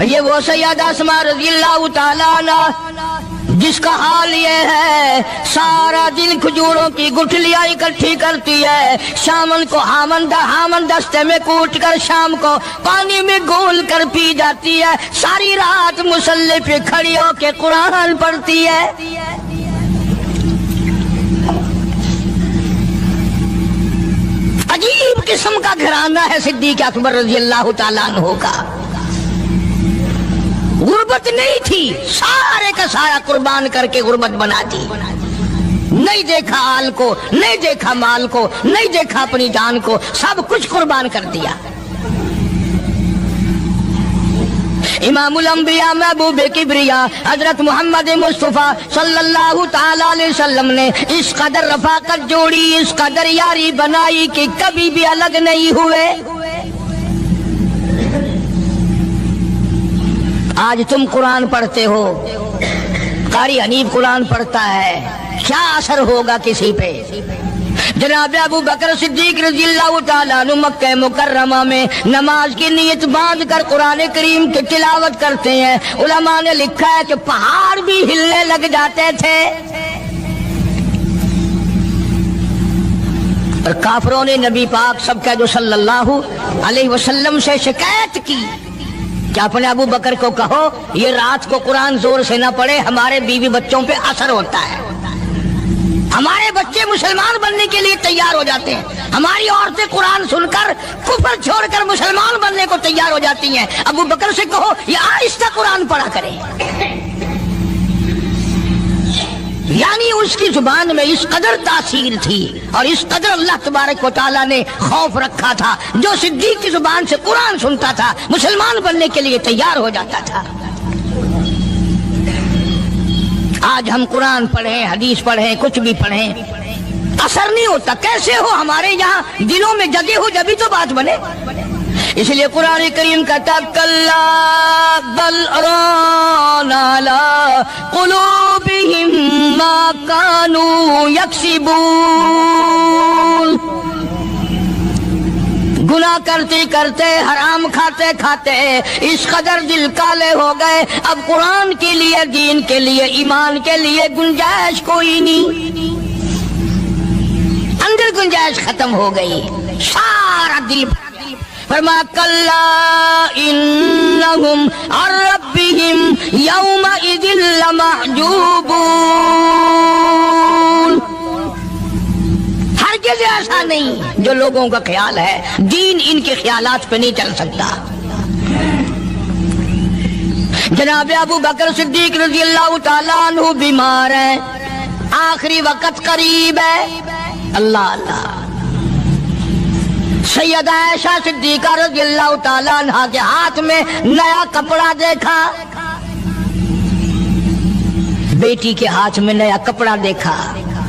یہ وہ سیدہ اسماء رضی اللہ تعالیٰ عنہ جس کا حال یہ ہے سارا دن کھجوروں کی گٹھلیاں اکٹھی کرتی ہے، شامن کو ہامن دستے میں کوٹ کر شام کو پانی میں گھول کر پی جاتی ہے، ساری رات مصلی پہ کھڑی ہو کے قرآن پڑھتی ہے۔ عجیب قسم کا گھرانہ ہے صدیق اکبر رضی اللہ تعالیٰ عنہ کا۔ غربت نہیں تھی، سارے کا سارا قربان کر کے غربت بنا دی۔ نہیں دیکھا آل کو، نہیں دیکھا مال کو، نہیں دیکھا اپنی جان کو، سب کچھ قربان کر دیا۔ امام الانبیاء محبوب کبریا حضرت محمد مصطفیٰ صلی اللہ تعالی علیہ وسلم نے اس قدر رفاقت جوڑی، اس قدر یاری بنائی کہ کبھی بھی الگ نہیں ہوئے۔ آج تم قرآن پڑھتے ہو، قاری حنیف قرآن پڑھتا ہے، کیا اثر ہوگا کسی پہ؟ جناب ابو بکر صدیق رضی اللہ تعالیٰ عنہ مکہ مکرمہ میں نماز کی نیت باندھ کر قرآن کریم کی تلاوت کرتے ہیں، علماء نے لکھا ہے کہ پہاڑ بھی ہلنے لگ جاتے تھے۔ اور کافروں نے نبی پاک سب کا جو صلی اللہ علیہ وسلم سے شکایت کی کہ اپنے ابو بکر کو کہو یہ رات کو قرآن زور سے نہ پڑھے، ہمارے بیوی بچوں پہ اثر ہوتا ہے، ہمارے بچے مسلمان بننے کے لیے تیار ہو جاتے ہیں، ہماری عورتیں قرآن سن کر کفر چھوڑ کر مسلمان بننے کو تیار ہو جاتی ہیں، ابو بکر سے کہو یہ آہستہ قرآن پڑھا کرے۔ یعنی اس کی زبان میں اس قدر تاثیر تھی اور اس قدر اللہ تبارک و تعالیٰ نے خوف رکھا تھا، جو صدیق کی زبان سے قرآن سنتا تھا مسلمان بننے کے لیے تیار ہو جاتا تھا۔ آج ہم قرآن پڑھیں، حدیث پڑھیں، کچھ بھی پڑھیں، اثر نہیں ہوتا۔ کیسے ہو؟ ہمارے یہاں دلوں میں جگہ ہو جبھی تو بات بنے۔ اس لیے قرآن کریم کہتا کلا بل ران علی قلوبہم ما کانوا یکسبون، گناہ کرتے کرتے حرام کھاتے کھاتے اس قدر دل کالے ہو گئے، اب قرآن کے لیے، دین کے لیے، ایمان کے لیے گنجائش کوئی نہیں، اندر گنجائش ختم ہو گئی، سارا دل فرما کلا انہم عن ربہم یومئذ لمحجوبون۔ ہرگز ایسا نہیں جو لوگوں کا خیال ہے، دین ان کے خیالات پہ نہیں چل سکتا۔ جناب ابو بکر صدیق رضی اللہ تعالیٰ عنہ بیمار ہیں، آخری وقت قریب ہے، اللہ اللہ۔ سیدہ عائشہ صدیقہ رضی اللہ تعالیٰ عنہ کے ہاتھ میں نیا کپڑا دیکھا، بیٹی کے ہاتھ میں نیا کپڑا دیکھا،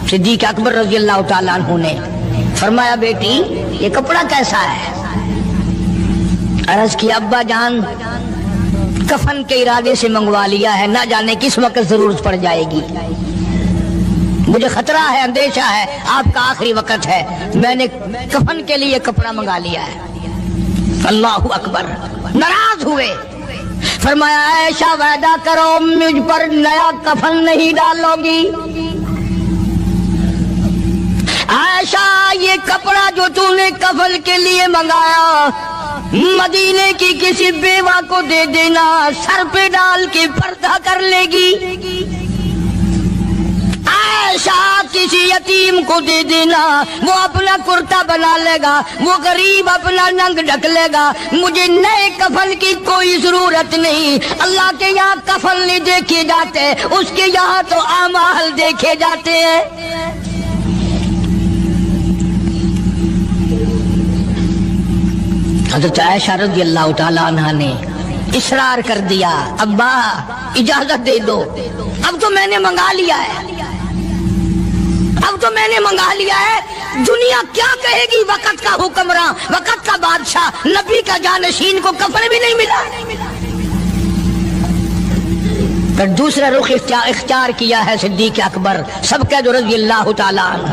صدیق اکبر رضی اللہ تعالیٰ عنہ نے فرمایا بیٹی یہ کپڑا کیسا ہے؟ عرض کی ابا جان کفن کے ارادے سے منگوا لیا ہے، نہ جانے کس وقت ضرورت پڑ جائے گی، مجھے خطرہ ہے، اندیشہ ہے، آپ کا آخری وقت ہے، میں نے کفن کے لیے کپڑا منگا لیا ہے۔ اللہ اکبر۔ ناراض ہوئے، فرمایا عائشہ وعدہ کرو مجھ پر نیا کفن نہیں ڈالو گی۔ عائشہ یہ کپڑا جو تو نے کفن کے لیے منگایا مدینے کی کسی بیوہ کو دے دینا، سر پہ ڈال کے پردہ کر لے گی۔ عائشہ کسی یتیم کو دے دینا، وہ اپنا کرتا بنا لے گا، وہ غریب اپنا ننگ ڈھک لے گا، مجھے نئے کفن کی کوئی ضرورت نہیں۔ اللہ کے یہاں کفن نہیں دیکھے جاتے، اس کے یہاں تو اعمال دیکھے جاتے ہیں۔ حضرت عائشہ رضی اللہ تعالیٰ عنہ نے اصرار کر دیا، ابا اجازت دے دو، اب تو میں نے منگا لیا ہے، اب تو میں نے منگا لیا ہے، دنیا کیا کہے گی؟ وقت کا حکمراں، وقت کا بادشاہ، نبی کا جانشین کو کفن بھی نہیں ملا۔ پھر دوسرا رخ اختیار کیا ہے صدیق اکبر سب کا جو رضی اللہ تعالیٰ عنہ،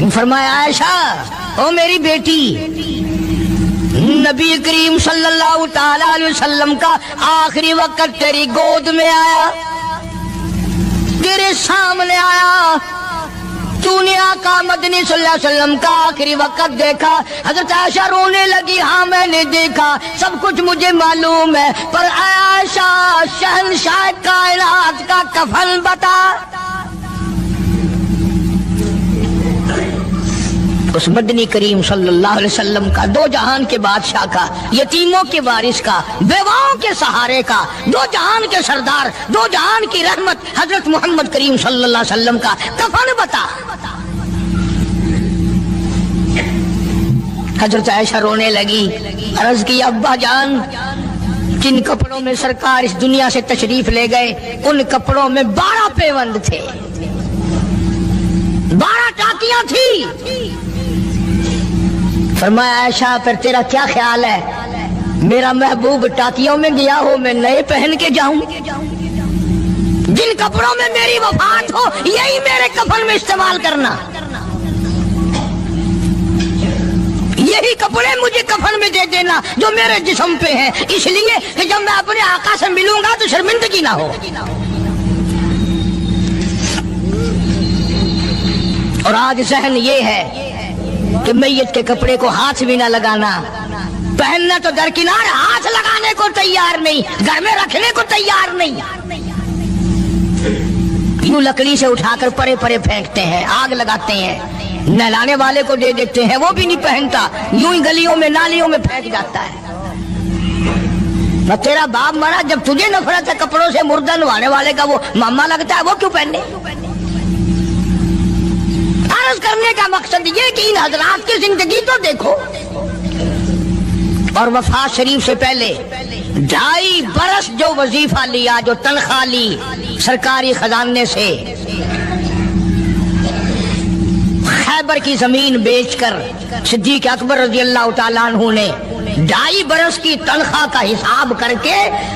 فرمایا عائشہ او میری بیٹی نبی کریم صلی اللہ تعالی علیہ وسلم کا آخری وقت تیری گود میں آیا، تیرے سامنے آیا، تو نے آقا مدنی صلی اللہ علیہ وسلم کا آخری وقت دیکھا۔ حضرت عائشہ رونے لگی، ہاں میں نے دیکھا، سب کچھ مجھے معلوم ہے، پر اے عائشہ شہنشاہ کائنات کا کفن بتا۔ اس مدنی کریم صلی اللہ علیہ وسلم کا، دو جہان کے بادشاہ کا، یتیموں کے وارث کا، بیواؤں کے سہارے کا، دو جہان کے سردار، دو جہان کی رحمت حضرت محمد کریم صلی اللہ علیہ وسلم کا کفن بتا۔ حضرت عائشہ رونے لگی، عرض کی ابا جان، جن کپڑوں میں سرکار اس دنیا سے تشریف لے گئے ان کپڑوں میں 12 پیوند تھے، 12 ٹاکیاں تھی۔ فرمایا عائشہ پھر تیرا کیا خیال ہے، میرا محبوب ٹاکیوں میں گیا ہو میں نئے پہن کے جاؤں؟ جن کپڑوں میں میری وفات ہو یہی میرے کفن میں استعمال کرنا، یہی کپڑے مجھے کفن میں دے دینا جو میرے جسم پہ ہیں، اس لیے کہ جب میں اپنے آقا سے ملوں گا تو شرمندگی نہ ہو۔ اور آج ذہن یہ ہے کہ میت کے کپڑے کو ہاتھ بھی نہ لگانا، پہننا تو درکنار، ہاتھ لگانے کو تیار نہیں، گھر میں رکھنے کو تیار نہیں، یوں لکڑی سے اٹھا کر پرے پرے پھینکتے ہیں، آگ لگاتے ہیں، نہلانے والے کو دے دیتے ہیں، وہ بھی نہیں پہنتا، یوں ہی گلیوں میں نالیوں میں پھینک جاتا ہے۔ نہ تیرا باپ مرا، جب تجھے نفرت ہے کپڑوں سے، مردہ نوانے والے کا وہ ماما لگتا ہے، وہ کیوں پہننے؟ عرض کرنے کا مقصد یہ کہ ان حضرات کی زندگی تو دیکھو، اور وفات شریف سے پہلے 2.5 برس جو وظیفہ لیا، جو تنخواہ لی سرکاری خزانے سے، خیبر کی زمین بیچ کر صدیق اکبر رضی اللہ تعالیٰ عنہ نے 2.5 برس کی تنخواہ کا حساب کر کے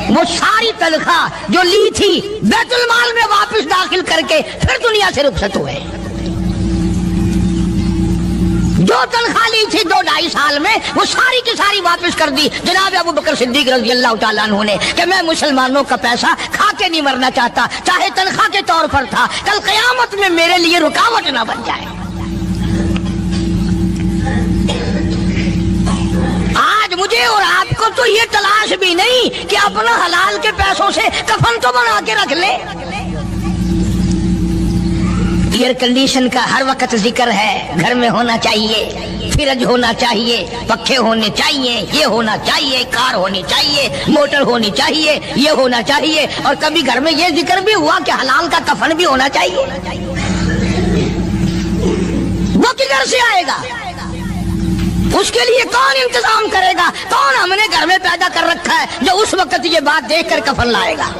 وہ ساری تنخواہ جو لی تھی بیت المال میں واپس داخل کر کے پھر دنیا سے رخصت ہوئے۔ جو تنخواہ لی تھی 2-2.5 سال میں وہ ساری کی ساری واپس کر دی جناب ابو بکر صدیق رضی اللہ تعالیٰ عنہ نے، کہ میں مسلمانوں کا پیسہ کھا کے نہیں مرنا چاہتا، چاہے تنخواہ کے طور پر تھا، کل قیامت میں میرے لیے رکاوٹ نہ بن جائے۔ آج مجھے اور آپ کو تو یہ تلاش بھی نہیں کہ اپنا حلال کے پیسوں سے کفن تو بنا کے رکھ لیں۔ ایئر کنڈیشن کا ہر وقت ذکر ہے، گھر میں ہونا چاہیے، فریج ہونا چاہیے، پنکھے ہونے چاہیے، یہ ہونا چاہیے، کار ہونی چاہیے، موٹر ہونی چاہیے، یہ ہونا چاہیے، اور کبھی گھر میں یہ ذکر بھی ہوا کہ حلال کا کفن بھی ہونا چاہیے۔ وہ کدھر سے آئے گا؟ اس کے لیے کون انتظام کرے گا؟ کون ہم نے گھر میں پیدا کر رکھا ہے جو اس وقت یہ بات دیکھ کر کفن لائے گا؟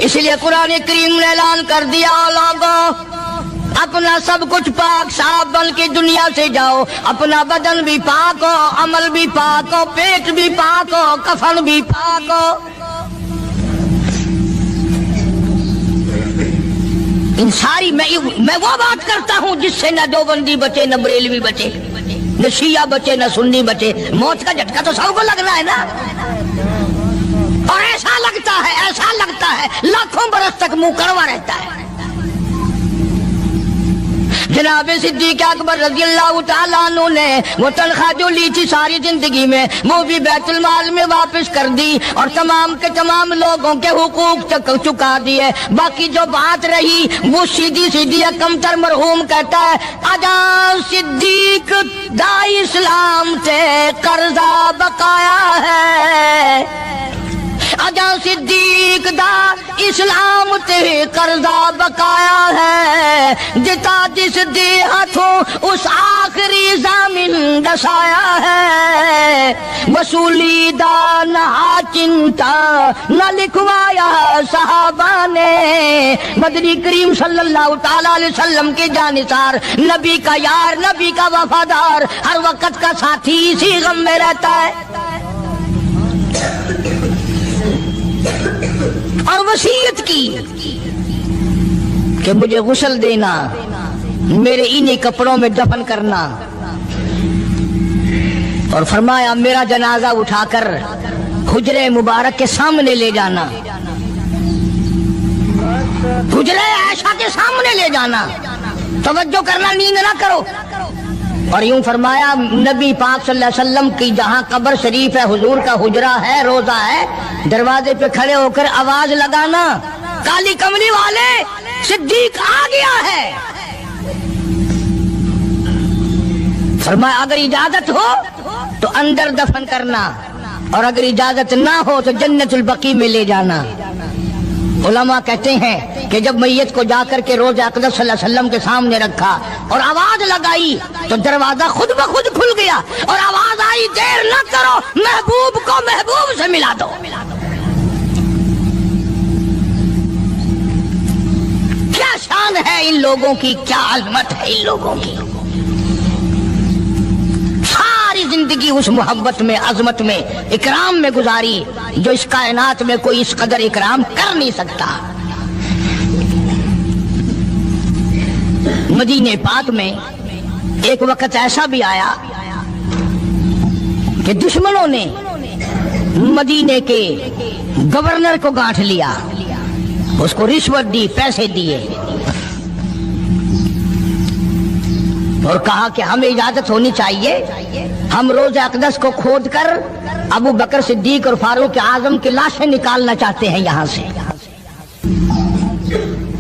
اس لیے قرآن کریم نے اعلان کر دیا، لوگوں اپنا سب کچھ پاک صاف بن کے دنیا سے جاؤ، اپنا بدن بھی پاک ہو، عمل بھی پاک ہو، پیٹ بھی پاک ہو، کفن بھی پاک ہو۔ ان ساری میں وہ بات کرتا ہوں جس سے نہ دیوبندی بچے، نہ بریلوی بچے، نہ شیعہ بچے، نہ سنی بچے۔ موت کا جھٹکا تو سب کو لگنا ہے نا، اور ایسا لگتا ہے لاکھوں برس تک منہ کڑوا رہتا ہے۔ جناب صدیق اکبر رضی اللہ تعالیٰ عنہ نے وہ تنخواہ جو لی تھی ساری زندگی میں وہ بھی بیت المال میں واپس کر دی، اور تمام کے تمام لوگوں کے حقوق چکا دیے۔ باقی جو بات رہی وہ سیدھی سیدھی کمتر مرحوم کہتا ہے، آجا صدیق دا اسلام تے قرضہ بقایا ہے، آجا صدیق دا اسلام تے قرضہ بقایا ہے، جتا جس دے ہاتھوں اس آخری زمین دسایا ہے، وصولی دا نہ چنتا نہ لکھوایا صحابہ نے۔ مدنی کریم صلی اللہ تعالیٰ علیہ وسلم کے جانثار، نبی کا یار، نبی کا وفادار، ہر وقت کا ساتھی اسی غم میں رہتا ہے، اور وصیت کی کہ مجھے غسل دینا، میرے انہی کپڑوں میں دفن کرنا، اور فرمایا میرا جنازہ اٹھا کر حجرے مبارک کے سامنے لے جانا، حجرے عائشہ کے سامنے لے جانا، توجہ کرنا، نیند نہ کرو۔ اور یوں فرمایا نبی پاک صلی اللہ علیہ وسلم کی جہاں قبر شریف ہے، حضور کا حجرہ ہے، روضہ ہے، دروازے پہ کھڑے ہو کر آواز لگانا، کالی کملی والے صدیق آ گیا ہے۔ فرمایا اگر اجازت ہو تو اندر دفن کرنا، اور اگر اجازت نہ ہو تو جنت البقیع میں لے جانا۔ علماء کہتے ہیں کہ جب میت کو جا کر کے روضہ اقدس صلی اللہ علیہ وسلم کے سامنے رکھا اور آواز لگائی تو دروازہ خود بخود کھل گیا، اور آواز آئی دیر نہ کرو، محبوب کو محبوب سے ملا دو۔ کیا شان ہے ان لوگوں کی، کیا عظمت ہے ان لوگوں کی، ساری زندگی اس محبت میں، عظمت میں، اکرام میں گزاری جو اس کائنات میں کوئی اس قدر اکرام کر نہیں سکتا۔ مدینہ پاک میں ایک وقت ایسا بھی آیا کہ دشمنوں نے مدینے کے گورنر کو گانٹھ لیا، اس کو رشوت دی، پیسے دیے، اور کہا کہ ہمیں اجازت ہونی چاہیے، ہم روضہ اقدس کو کھود کر ابو بکر صدیق اور فاروق اعظم کی لاشیں نکالنا چاہتے ہیں یہاں سے۔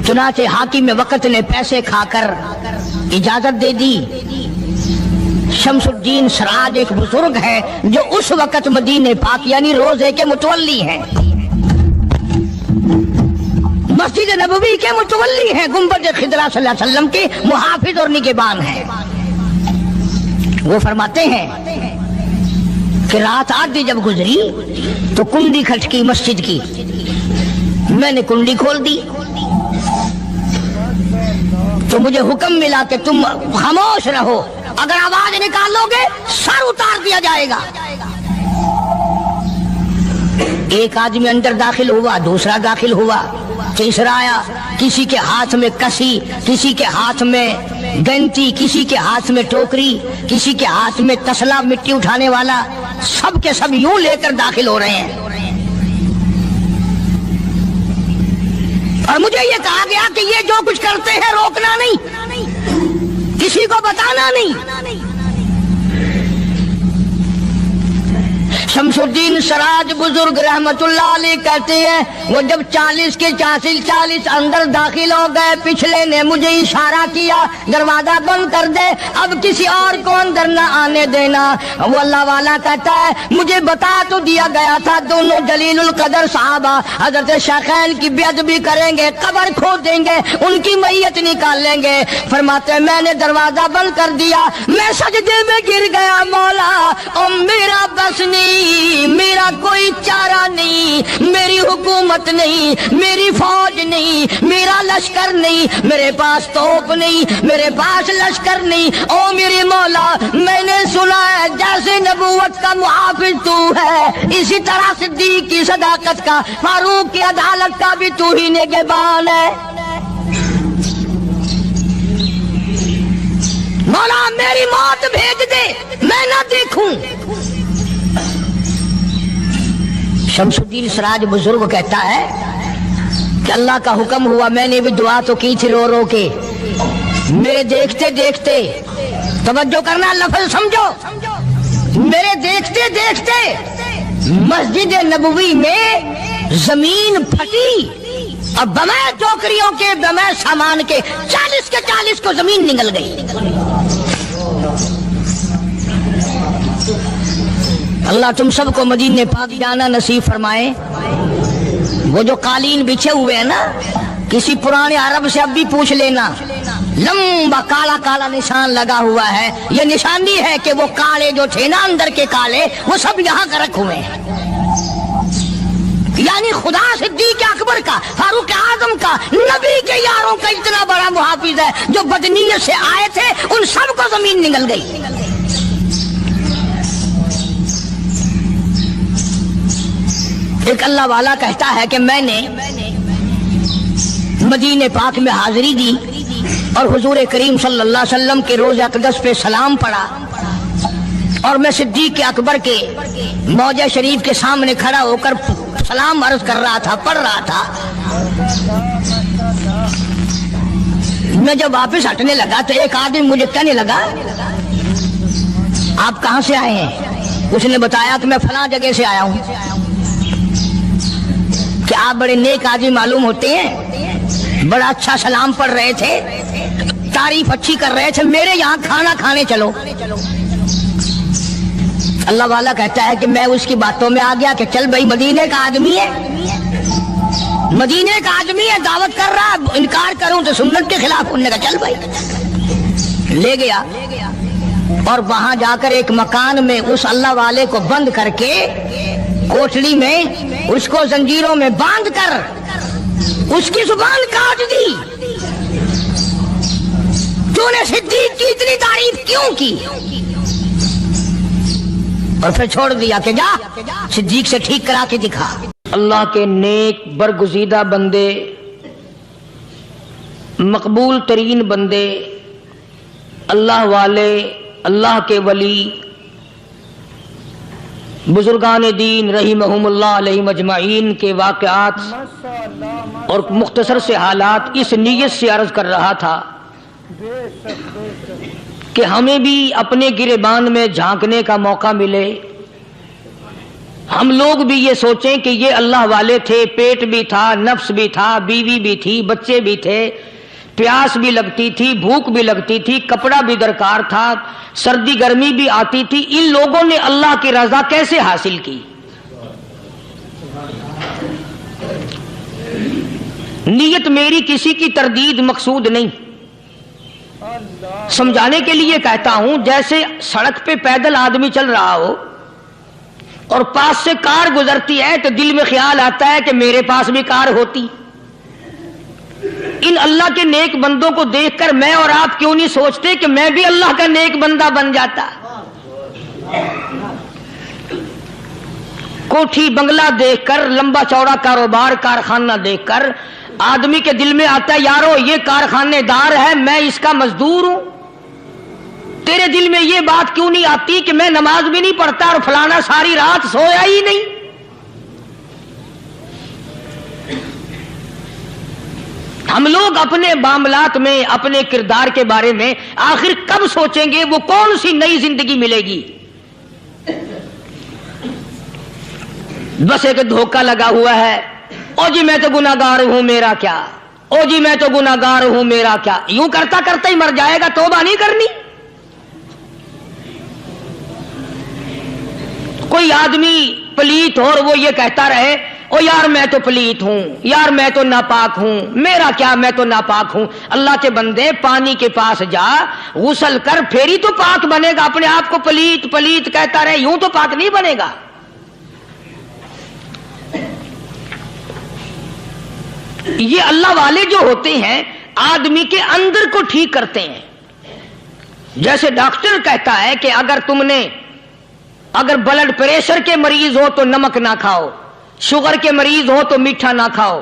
چنانچہ حاکم وقت نے پیسے کھا کر اجازت دے دی۔ شمس الدین سراج ایک بزرگ ہے جو اس وقت مدینہ پاک یعنی روضے کے متولی ہیں، مسجد نبوی کے متولی ہیں، گنبد خضرا صلی اللہ علیہ وسلم کے محافظ اور نگہبان ہیں۔ وہ فرماتے ہیں کہ رات آدھی جب گزری تو کنڈی کھٹکی مسجد کی، میں نے کنڈی کھول دی تو مجھے حکم ملا کہ تم خاموش رہو، اگر آواز نکالو گے سر اتار دیا جائے گا۔ ایک آدمی اندر داخل ہوا، دوسرا داخل ہوا، تیسرا آیا، کسی کے ہاتھ میں کسی، کسی کے ہاتھ میں گنتی، کسی کے ہاتھ میں ٹوکری، کسی کے ہاتھ میں تسلا مٹی اٹھانے والا، سب کے سب یوں لے کر داخل ہو رہے ہیں۔ اور مجھے یہ کہا گیا کہ یہ جو کچھ کرتے ہیں روکنا نہیں، کسی کو بتانا نہیں۔ شمس الدین سراج بزرگ رحمت اللہ علیہ کہتے ہیں وہ جب 40 اندر داخل ہو گئے، پچھلے نے مجھے اشارہ کیا دروازہ بند کر دے، اب کسی اور کو اندر نہ آنے دینا۔ وہ اللہ والا کہتا ہے مجھے بتا تو دیا گیا تھا دونوں جلیل القدر صحابہ حضرت شیخین کی بے ادبی کریں گے، قبر کھود دیں گے، ان کی میت نکال لیں گے۔ فرماتے میں نے دروازہ بند کر دیا، میں سجدے میں گر گیا، مولا او میرا بس نہیں، میرا کوئی چارہ نہیں، میری حکومت نہیں، میری فوج نہیں، میرا لشکر نہیں، میرے پاس توپ نہیں، میرے پاس لشکر نہیں، او میرے مولا میں نے سنا ہے جیسے نبوت کا محافظ تو ہے، اسی طرح صدیق کی صداقت کا، فاروق کی عدالت کا بھی تو ہی نگہبان ہے۔ مولا میری موت بھیج دے، میں نہ دیکھوں۔ شمس الدین سراج بزرگ کہتا ہے کہ اللہ کا حکم ہوا، میں نے بھی دعا تو کی تھی رو رو کے، میرے دیکھتے دیکھتے، توجہ کرنا لفظ سمجھو، میرے دیکھتے دیکھتے مسجد نبوی میں زمین پھٹی اور بغیر ٹوکریوں کے بغیر سامان کے 40 کو زمین نگل گئی۔ اللہ تم سب کو مدینہ پاک جانا نصیب فرمائے۔ وہ جو قالین بچھے ہوئے ہیں نا، کسی پرانے عرب سے اب بھی پوچھ لینا، لمبا کالا کالا نشان لگا ہوا ہے، یہ نشانی ہے کہ وہ کالے جو تھے نا اندر کے کالے، وہ سب یہاں کا رکھ ہوئے ہیں، یعنی خدا صدیق اکبر کا، فاروق اعظم کا، نبی کے یاروں کا اتنا بڑا محافظ ہے، جو بدنیت سے آئے تھے ان سب کو زمین نگل گئی۔ ایک اللہ والا کہتا ہے کہ میں نے مدینہ پاک میں حاضری دی اور حضور کریم صلی اللہ علیہ وسلم کے روضہ اقدس پہ سلام پڑھا اور میں صدیق اکبر کے موضع شریف کے سامنے کھڑا ہو کر سلام عرض کر رہا تھا، پڑھ رہا تھا۔ میں جب واپس ہٹنے لگا تو ایک آدمی مجھے کہنے لگا آپ کہاں سے آئے ہیں؟ اس نے بتایا کہ میں فلاں جگہ سے آیا ہوں۔ کہ آپ بڑے نیک آدمی معلوم ہوتے ہیں، بڑا اچھا سلام پڑھ رہے تھے، تعریف اچھی کر رہے تھے، میرے یہاں کھانا کھانے چلو۔ اللہ والا کہتا ہے کہ میں اس کی باتوں میں آ گیا کہ چل بھائی، مدینے کا آدمی ہے، مدینے کا آدمی ہے، دعوت کر رہا، انکار کروں تو سنت کے خلاف، انہوں نے کہا چل بھائی، لے گیا۔ اور وہاں جا کر ایک مکان میں اس اللہ والے کو بند کر کے، کوٹڑی میں اس کو زنجیروں میں باندھ کر اس کی زبان کاٹ دی۔ تو نے صدیق کی اتنی تعریف کیوں کی؟ اور پھر چھوڑ دیا کہ جا صدیق سے ٹھیک کرا کے دکھا۔ اللہ کے نیک برگزیدہ بندے، مقبول ترین بندے، اللہ والے، اللہ کے ولی، بزرگان دین رحمہم اللہ علیہ مجمعین کے واقعات اور مختصر سے حالات اس نیت سے عرض کر رہا تھا کہ ہمیں بھی اپنے گریبان میں جھانکنے کا موقع ملے، ہم لوگ بھی یہ سوچیں کہ یہ اللہ والے تھے، پیٹ بھی تھا، نفس بھی تھا، بیوی بھی تھی، بچے بھی تھے، پیاس بھی لگتی تھی، بھوک بھی لگتی تھی، کپڑا بھی درکار تھا، سردی گرمی بھی آتی تھی، ان لوگوں نے اللہ کی رضا کیسے حاصل کی؟ نیت میری کسی کی تردید مقصود نہیں، سمجھانے کے لیے کہتا ہوں، جیسے سڑک پہ پیدل آدمی چل رہا ہو اور پاس سے کار گزرتی ہے تو دل میں خیال آتا ہے کہ میرے پاس بھی کار ہوتی۔ ان اللہ کے نیک بندوں کو دیکھ کر میں اور آپ کیوں نہیں سوچتے کہ میں بھی اللہ کا نیک بندہ بن جاتا؟ کوٹھی بنگلہ دیکھ کر، لمبا چوڑا کاروبار کارخانہ دیکھ کر آدمی کے دل میں آتا ہے یارو یہ کارخانے دار ہے، میں اس کا مزدور ہوں۔ تیرے دل میں یہ بات کیوں نہیں آتی کہ میں نماز بھی نہیں پڑھتا اور فلانا ساری رات سویا ہی نہیں؟ ہم لوگ اپنے معاملات میں، اپنے کردار کے بارے میں آخر کب سوچیں گے؟ وہ کون سی نئی زندگی ملے گی؟ بس ایک دھوکہ لگا ہوا ہے، او جی میں تو گناہگار ہوں میرا کیا، او جی میں تو گناہگار ہوں میرا کیا، یوں کرتا کرتا ہی مر جائے گا، توبہ نہیں کرنی۔ کوئی آدمی پلیت ہو اور وہ یہ کہتا رہے او یار میں تو پلیت ہوں، یار میں تو ناپاک ہوں، میرا کیا، میں تو ناپاک ہوں۔ اللہ کے بندے پانی کے پاس جا، غسل کر، پھر ہی تو پاک بنے گا۔ اپنے آپ کو پلیت پلیت کہتا رہے، یوں تو پاک نہیں بنے گا۔ یہ اللہ والے جو ہوتے ہیں آدمی کے اندر کو ٹھیک کرتے ہیں۔ جیسے ڈاکٹر کہتا ہے کہ اگر بلڈ پریشر کے مریض ہو تو نمک نہ کھاؤ، شوگر کے مریض ہو تو میٹھا نہ کھاؤ،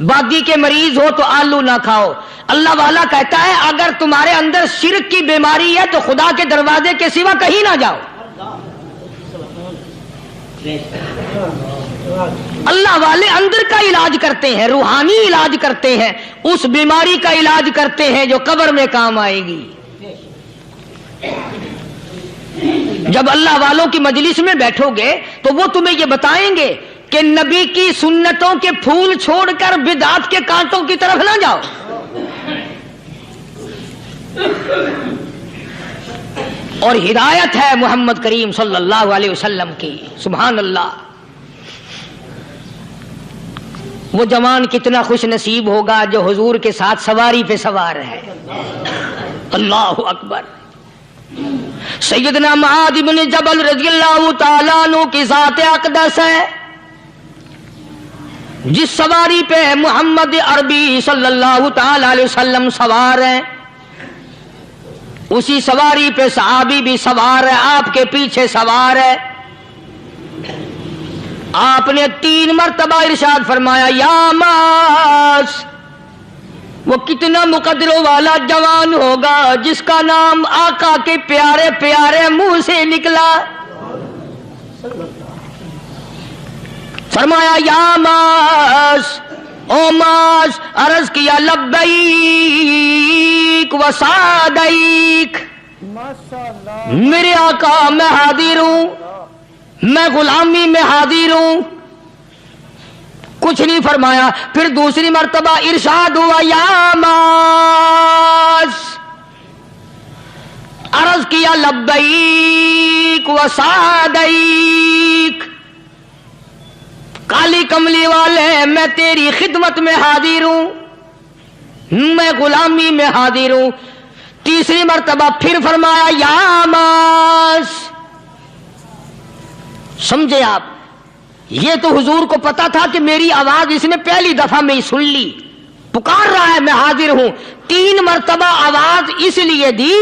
بادی کے مریض ہو تو آلو نہ کھاؤ۔ اللہ والا کہتا ہے اگر تمہارے اندر شرک کی بیماری ہے تو خدا کے دروازے کے سوا کہیں نہ جاؤ۔ اللہ والے اندر کا علاج کرتے ہیں، روحانی علاج کرتے ہیں، اس بیماری کا علاج کرتے ہیں جو قبر میں کام آئے گی۔ جب اللہ والوں کی مجلس میں بیٹھو گے تو وہ تمہیں یہ بتائیں گے کہ نبی کی سنتوں کے پھول چھوڑ کر بدعت کے کانٹوں کی طرف نہ جاؤ۔ اور ہدایت ہے محمد کریم صلی اللہ علیہ وسلم کی، سبحان اللہ۔ وہ جوان کتنا خوش نصیب ہوگا جو حضور کے ساتھ سواری پہ سوار ہے۔ اللہ اکبر۔ سیدنا معاذ بن جبل رضی اللہ تعالیٰ عنہ کی ذات اقدس ہے، جس سواری پہ محمد عربی صلی اللہ تعالیٰ علیہ وسلم سوار ہیں، اسی سواری پہ صحابی بھی سوار ہے، آپ کے پیچھے سوار ہے۔ آپ نے 3 مرتبہ ارشاد فرمایا یا معاذ وہ کتنا مقدروں والا جوان ہوگا جس کا نام آقا کے پیارے پیارے منہ سے نکلا. فرمایا یا ماس، او ماس، عرض کیا لبیک و سعدیک. میرے آقا میں حاضر ہوں، میں غلامی میں حاضر ہوں. کچھ نہیں فرمایا. پھر دوسری مرتبہ ارشاد ہوا یا ماس، عرض کیا لبیک و سعدیک. کالی کملی والے میں تیری خدمت میں حاضر ہوں، میں غلامی میں حاضر ہوں. تیسری مرتبہ پھر فرمایا یا ماس. سمجھے آپ؟ یہ تو حضور کو پتا تھا کہ میری آواز اس نے پہلی دفعہ میں ہی سن لی، پکار رہا ہے میں حاضر ہوں. 3 مرتبہ آواز اس لیے دی،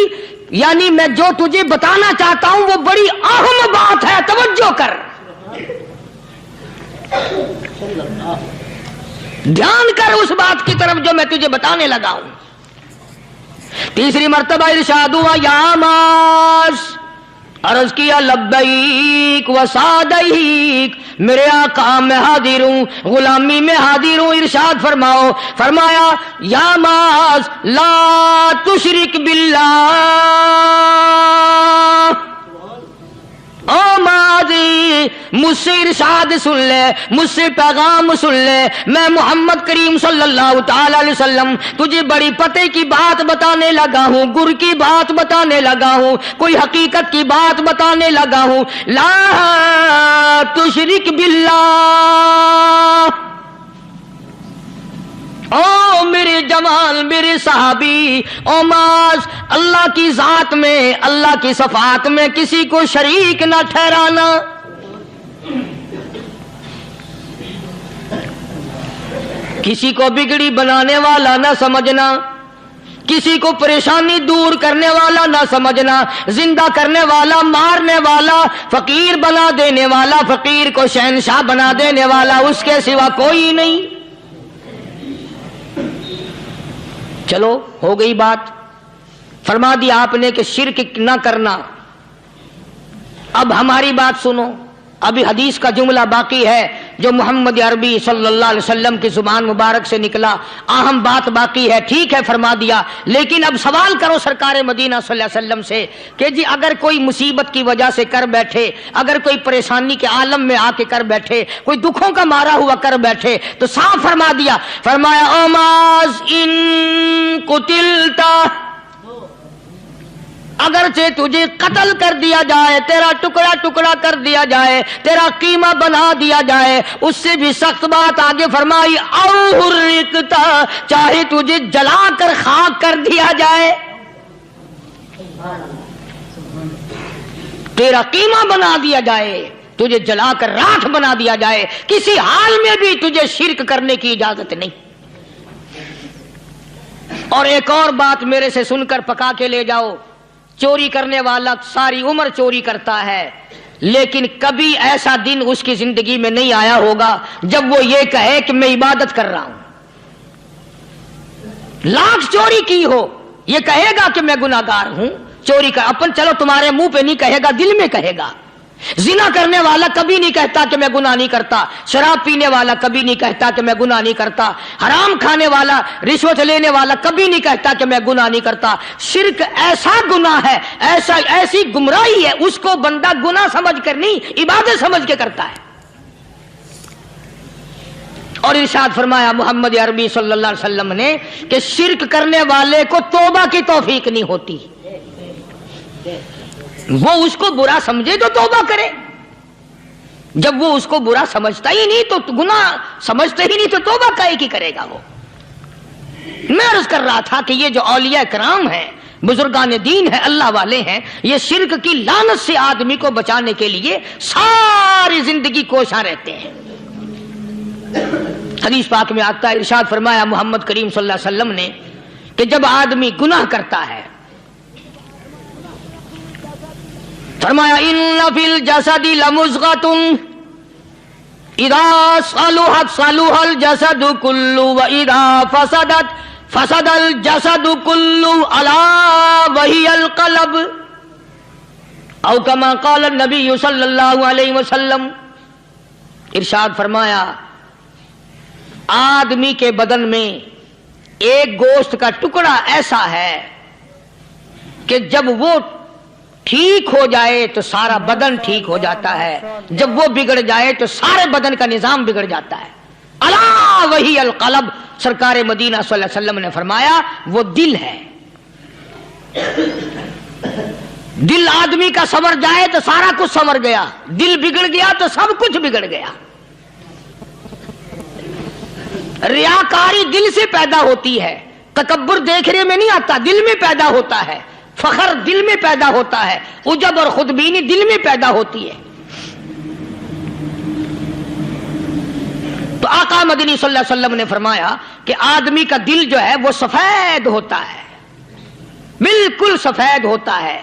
یعنی میں جو تجھے بتانا چاہتا ہوں وہ بڑی اہم بات ہے، توجہ کر، دھیان کر اس بات کی طرف جو میں تجھے بتانے لگا ہوں. تیسری مرتبہ ارشاد ہوا یا ماس، عرض کیا لبیک و سعدیک. میرے آقا میں حاضر ہوں، غلامی میں حاضر ہوں. ارشاد فرماؤ. فرمایا یا ماس لا تشرک باللہ. او ماضی مجھ سے ارشاد سن لے، مجھ سے پیغام سن لے. میں محمد کریم صلی اللہ تعالی علیہ وسلم تجھے بڑی پتے کی بات بتانے لگا ہوں، گر کی بات بتانے لگا ہوں، کوئی حقیقت کی بات بتانے لگا ہوں. لا تشرک باللہ. او میرے جمال، میرے صحابی، او ماس، اللہ کی ذات میں، اللہ کی صفات میں کسی کو شریک نہ ٹھہرانا. کسی کو بگڑی بنانے والا نہ سمجھنا، کسی کو پریشانی دور کرنے والا نہ سمجھنا، زندہ کرنے والا، مارنے والا، فقیر بنا دینے والا، فقیر کو شہنشاہ بنا دینے والا اس کے سوا کوئی نہیں. چلو ہو گئی بات، فرما دیا آپ نے کہ شرک نہ کرنا. اب ہماری بات سنو، ابھی حدیث کا جملہ باقی ہے جو محمد عربی صلی اللہ علیہ وسلم کی زبان مبارک سے نکلا. اہم بات باقی ہے، ٹھیک ہے فرما دیا، لیکن اب سوال کرو سرکار مدینہ صلی اللہ علیہ وسلم سے کہ جی اگر کوئی مصیبت کی وجہ سے کر بیٹھے، اگر کوئی پریشانی کے عالم میں آ کے کر بیٹھے، کوئی دکھوں کا مارا ہوا کر بیٹھے، تو صاف فرما دیا. فرمایا او ماز ان قتلتا، اگرچہ تجھے قتل کر دیا جائے، تیرا ٹکڑا ٹکڑا کر دیا جائے، تیرا قیمہ بنا دیا جائے، اس سے بھی سخت بات آگے فرمائی او حرقتا، چاہے تجھے جلا کر خاک کر دیا جائے، تیرا قیمہ بنا دیا جائے، تجھے جلا کر راکھ بنا دیا جائے، کسی حال میں بھی تجھے شرک کرنے کی اجازت نہیں. اور ایک اور بات میرے سے سن کر پکا کے لے جاؤ. چوری کرنے والا ساری عمر چوری کرتا ہے، لیکن کبھی ایسا دن اس کی زندگی میں نہیں آیا ہوگا جب وہ یہ کہے کہ میں عبادت کر رہا ہوں. لاکھ چوری کی ہو یہ کہے گا کہ میں گناہگار ہوں. چوری کر اپن چلو تمہارے منہ پہ نہیں کہے گا، دل میں کہے گا. زنا کرنے والا کبھی نہیں کہتا کہ میں گناہ نہیں کرتا، شراب پینے والا کبھی نہیں کہتا کہ میں گناہ نہیں کرتا، حرام کھانے والا، رشوت لینے والا کبھی نہیں کہتا کہ میں گناہ نہیں کرتا. شرک ایسا گناہ ہے، ایسی گمراہی ہے، اس کو بندہ گناہ سمجھ کر نہیں عبادت سمجھ کے کرتا ہے. اور ارشاد فرمایا محمد عربی صلی اللہ علیہ وسلم نے کہ شرک کرنے والے کو توبہ کی توفیق نہیں ہوتی. وہ اس کو برا سمجھے تو توبہ کرے، جب وہ اس کو برا سمجھتا ہی نہیں تو گناہ سمجھتا ہی نہیں تو توبہ کائے کی کرے گا وہ. میں عرض کر رہا تھا کہ یہ جو اولیاء کرام ہیں، بزرگان دین ہیں، اللہ والے ہیں، یہ شرک کی لعنت سے آدمی کو بچانے کے لیے ساری زندگی کوشاں رہتے ہیں. حدیث پاک میں آتا ہے، ارشاد فرمایا محمد کریم صلی اللہ علیہ وسلم نے کہ جب آدمی گناہ کرتا ہے، فرمایا ان فی الجسد لمضغۃ اذا صلحت صلح الجسد كله واذا فسدت فسد الجسد کلہ الا وہی القلب او کما قال النبی صلی اللہ علیہ وسلم. ارشاد فرمایا آدمی کے بدن میں ایک گوشت کا ٹکڑا ایسا ہے کہ جب وہ ٹھیک ہو جائے تو سارا بدن ٹھیک ہو جاتا ہے، جب وہ بگڑ جائے تو سارے بدن کا نظام بگڑ جاتا ہے. الا وہی القلب، سرکار مدینہ صلی اللہ علیہ وسلم نے فرمایا وہ دل ہے. دل آدمی کا سنور جائے تو سارا کچھ سنور گیا، دل بگڑ گیا تو سب کچھ بگڑ گیا. ریاکاری دل سے پیدا ہوتی ہے، تکبر دیکھنے میں نہیں آتا، دل میں پیدا ہوتا ہے. فخر دل میں پیدا ہوتا ہے، عجب اور خودبینی دل میں پیدا ہوتی ہے. تو آقا مدنی صلی اللہ علیہ وسلم نے فرمایا کہ آدمی کا دل جو ہے وہ سفید ہوتا ہے، بالکل سفید ہوتا ہے.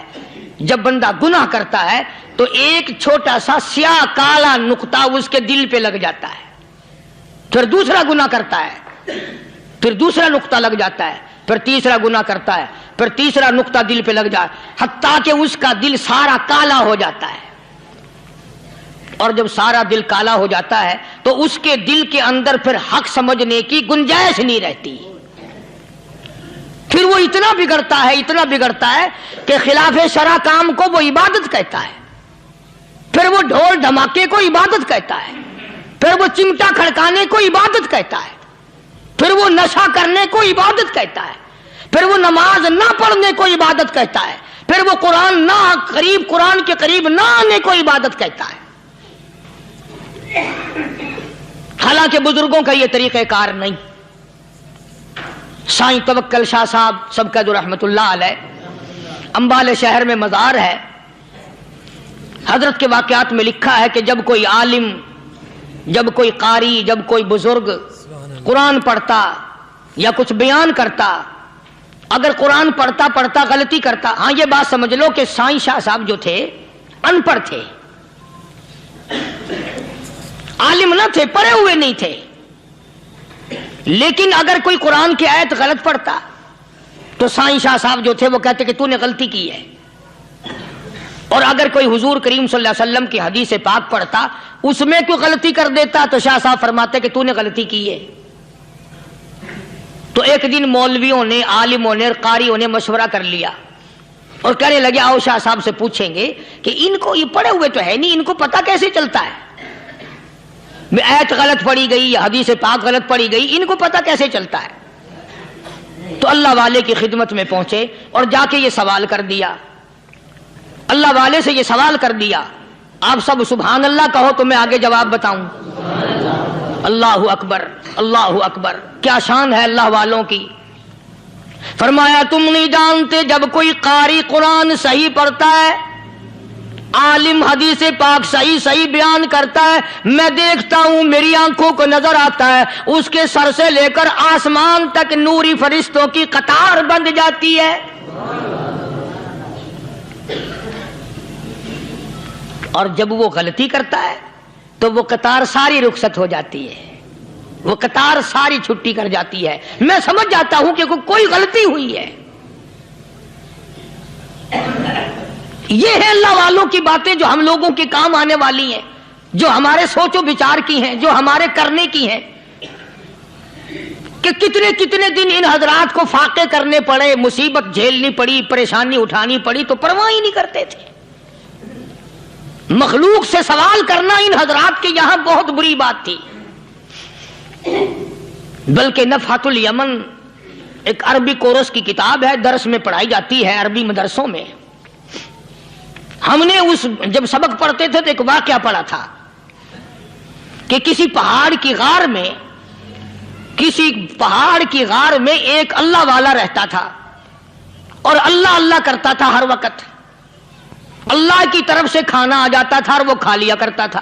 جب بندہ گناہ کرتا ہے تو ایک چھوٹا سا سیاہ کالا نقطہ اس کے دل پہ لگ جاتا ہے، پھر دوسرا گناہ کرتا ہے، پھر دوسرا نقطہ لگ جاتا ہے، پھر تیسرا گناہ کرتا ہے، پھر تیسرا نقطہ دل پہ لگ جائے، حتیٰ کہ اس کا دل سارا کالا ہو جاتا ہے. اور جب سارا دل کالا ہو جاتا ہے تو اس کے دل کے اندر پھر حق سمجھنے کی گنجائش نہیں رہتی. پھر وہ اتنا بگڑتا ہے کہ خلاف شرع کام کو وہ عبادت کہتا ہے، پھر وہ ڈھول دھماکے کو عبادت کہتا ہے، پھر وہ چمٹا کھڑکانے کو عبادت کہتا ہے، پھر وہ نشہ کرنے کو عبادت کہتا ہے، پھر وہ نماز نہ پڑھنے کو عبادت کہتا ہے، پھر وہ قرآن کے قریب نہ آنے کو عبادت کہتا ہے. حالانکہ بزرگوں کا یہ طریقہ کار نہیں. سائیں توکل شاہ صاحب سبقت رحمت اللہ علیہ، امبالے شہر میں مزار ہے. حضرت کے واقعات میں لکھا ہے کہ جب کوئی عالم، جب کوئی قاری، جب کوئی بزرگ قرآن پڑھتا یا کچھ بیان کرتا، اگر قرآن پڑھتا غلطی کرتا، ہاں یہ بات سمجھ لو کہ سائیں شاہ صاحب جو تھے ان پڑھ تھے، عالم نہ تھے، پڑھے ہوئے نہیں تھے، لیکن اگر کوئی قرآن کی آیت غلط پڑھتا تو سائیں شاہ صاحب جو تھے وہ کہتے کہ تو نے غلطی کی ہے. اور اگر کوئی حضور کریم صلی اللہ علیہ وسلم کی حدیث پاک پڑھتا، اس میں کوئی غلطی کر دیتا تو شاہ صاحب فرماتے کہ تو نے غلطی کی ہے. تو ایک دن مولویوں نے، عالموں نے، قاریوں نے مشورہ کر لیا اور کہنے لگے آؤ شاہ صاحب سے پوچھیں گے کہ ان کو یہ پڑھے ہوئے تو ہے نہیں، ان کو پتہ کیسے چلتا ہے آیت غلط پڑھی گئی یا حدیث پاک غلط پڑھی گئی، ان کو پتہ کیسے چلتا ہے. تو اللہ والے کی خدمت میں پہنچے اور جا کے یہ سوال کر دیا، اللہ والے سے یہ سوال کر دیا. آپ سب سبحان اللہ کہو تو میں آگے جواب بتاؤں. اللہ اکبر، اللہ اکبر، کیا شان ہے اللہ والوں کی. فرمایا تم نہیں جانتے جب کوئی قاری قرآن صحیح پڑھتا ہے، عالم حدیث پاک صحیح بیان کرتا ہے، میں دیکھتا ہوں، میری آنکھوں کو نظر آتا ہے، اس کے سر سے لے کر آسمان تک نوری فرشتوں کی قطار بند جاتی ہے. اور جب وہ غلطی کرتا ہے تو وہ قطار ساری رخصت ہو جاتی ہے، وہ قطار ساری چھٹی کر جاتی ہے. میں سمجھ جاتا ہوں کہ کوئی غلطی ہوئی ہے. یہ ہے اللہ والوں کی باتیں جو ہم لوگوں کے کام آنے والی ہیں، جو ہمارے سوچ و بچار کی ہیں، جو ہمارے کرنے کی ہیں. کہ کتنے دن ان حضرات کو فاقے کرنے پڑے، مصیبت جھیلنی پڑی، پریشانی اٹھانی پڑی تو پرواہ ہی نہیں کرتے تھے. مخلوق سے سوال کرنا ان حضرات کے یہاں بہت بری بات تھی. بلکہ نفحۃ الیمن ایک عربی کورس کی کتاب ہے، درس میں پڑھائی جاتی ہے عربی مدرسوں میں. ہم نے جب سبق پڑھتے تھے تو ایک واقعہ پڑھا تھا کہ کسی پہاڑ کی غار میں ایک اللہ والا رہتا تھا اور اللہ اللہ کرتا تھا ہر وقت. اللہ کی طرف سے کھانا آ جاتا تھا اور وہ کھا لیا کرتا تھا.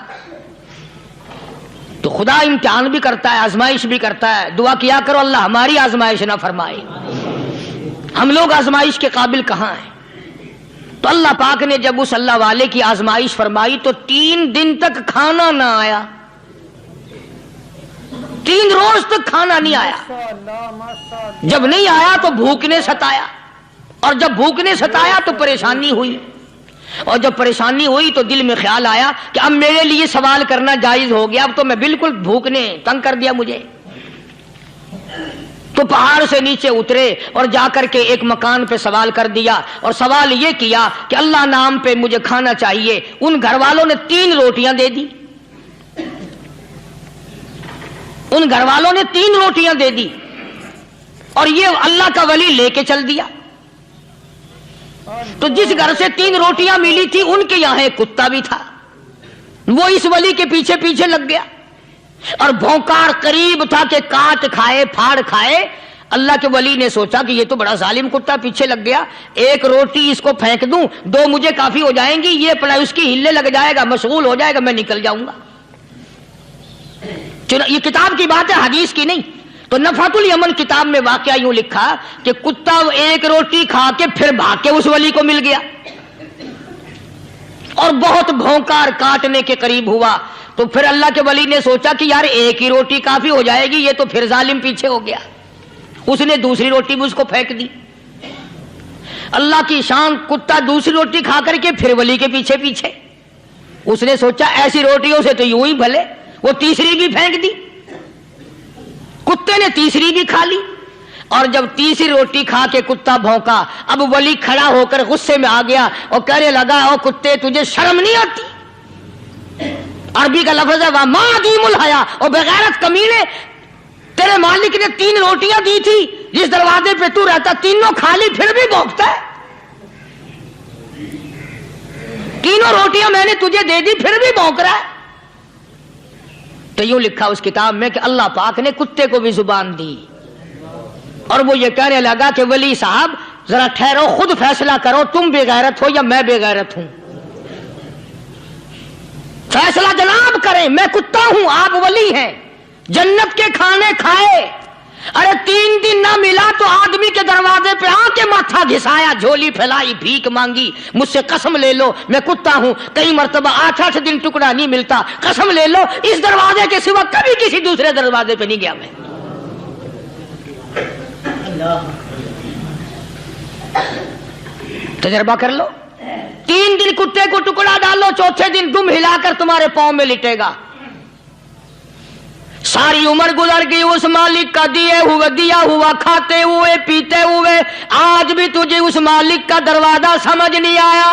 تو خدا امتحان بھی کرتا ہے، آزمائش بھی کرتا ہے. دعا کیا کرو اللہ ہماری آزمائش نہ فرمائے. ہم لوگ آزمائش کے قابل کہاں ہیں. تو اللہ پاک نے جب اس اللہ والے کی آزمائش فرمائی تو 3 دن تک کھانا نہ آیا. 3 روز تک کھانا نہیں آیا. جب نہیں آیا تو بھوک نے ستایا, اور جب بھوک نے ستایا تو پریشانی ہوئی, اور جب پریشانی ہوئی تو دل میں خیال آیا کہ اب میرے لیے سوال کرنا جائز ہو گیا, اب تو میں بالکل بھوک نے تنگ کر دیا مجھے. تو پہاڑ سے نیچے اترے اور جا کر کے ایک مکان پہ سوال کر دیا, اور سوال یہ کیا کہ اللہ نام پہ مجھے کھانا چاہیے. ان گھر والوں نے 3 روٹیاں دے دی, ان گھر والوں نے 3 روٹیاں دے دی, اور یہ اللہ کا ولی لے کے چل دیا. تو جس گھر سے 3 روٹیاں ملی تھی ان کے یہاں ایک کتا بھی تھا, وہ اس ولی کے پیچھے پیچھے لگ گیا, اور بھونکار قریب تھا کہ کاٹ کھائے پھاڑ کھائے. اللہ کے ولی نے سوچا کہ یہ تو بڑا ظالم کتا پیچھے لگ گیا, 1 روٹی اس کو پھینک دوں, 2 مجھے کافی ہو جائیں گی, یہ پڑا اس کی ہلے لگ جائے گا, مشغول ہو جائے گا, میں نکل جاؤں گا. یہ کتاب کی بات ہے, حدیث کی نہیں. تو نفحۃ الیمن کتاب میں واقعہ یوں لکھا کہ کتا 1 روٹی کھا کے پھر بھاگ کے اس ولی کو مل گیا, اور بہت بھونکار کاٹنے کے قریب ہوا. تو پھر اللہ کے ولی نے سوچا کہ یار 1 ہی روٹی کافی ہو جائے گی, یہ تو پھر ظالم پیچھے ہو گیا. اس نے دوسری روٹی بھی اس کو پھینک دی. اللہ کی شان, کتا دوسری روٹی کھا کر کے پھر ولی کے پیچھے پیچھے. اس نے سوچا ایسی روٹیوں سے تو یوں ہی بھلے, وہ تیسری بھی پھینک دی. کتے نے تیسری بھی کھا لی, اور جب تیسری روٹی کھا کے کتا بھونکا, اب ولی کھڑا ہو کر غصے میں آ گیا اور کہنے لگا, او کتے تجھے شرم نہیں آتی؟ عربی کا لفظ ہے وَمَا عَدِيمُ الْحَيَا, اور بغیرت کمینے, تیرے مالک نے 3 روٹیاں دی تھی, جس دروازے پہ تو رہتا تینوں کھا لی, پھر بھی بھونکتا ہے. 3 روٹیاں میں نے تجھے دے دی, پھر بھی بھونک رہا ہے. تو یوں لکھا اس کتاب میں کہ اللہ پاک نے کتے کو بھی زبان دی, اور وہ یہ کہنے لگا کہ ولی صاحب ذرا ٹھہرو, خود فیصلہ کرو, تم بے غیرت ہو یا میں بے غیرت ہوں. فیصلہ جناب کریں, میں کتا ہوں, آپ ولی ہیں, جنت کے کھانے کھائے, ارے 3 دن نہ ملا تو آدمی کے دروازے پہ آ کے ماتھا گھسایا, جھولی پھیلائی, بھیک مانگی, مجھ سے قسم لے لو میں کتا ہوں, کئی مرتبہ 8 دن ٹکڑا نہیں ملتا, قسم لے لو اس دروازے کے سوا کبھی کسی دوسرے دروازے پہ نہیں گیا میں. تجربہ کر لو, 3 دن کتے کو ٹکڑا ڈالو, 4تھے دن دم ہلا کر تمہارے پاؤں میں لٹے گا. ساری عمر گزر گئی اس مالک کا دیا ہوا کھاتے ہوئے پیتے ہوئے, آج بھی تجھے اس مالک کا دروازہ سمجھ نہیں آیا.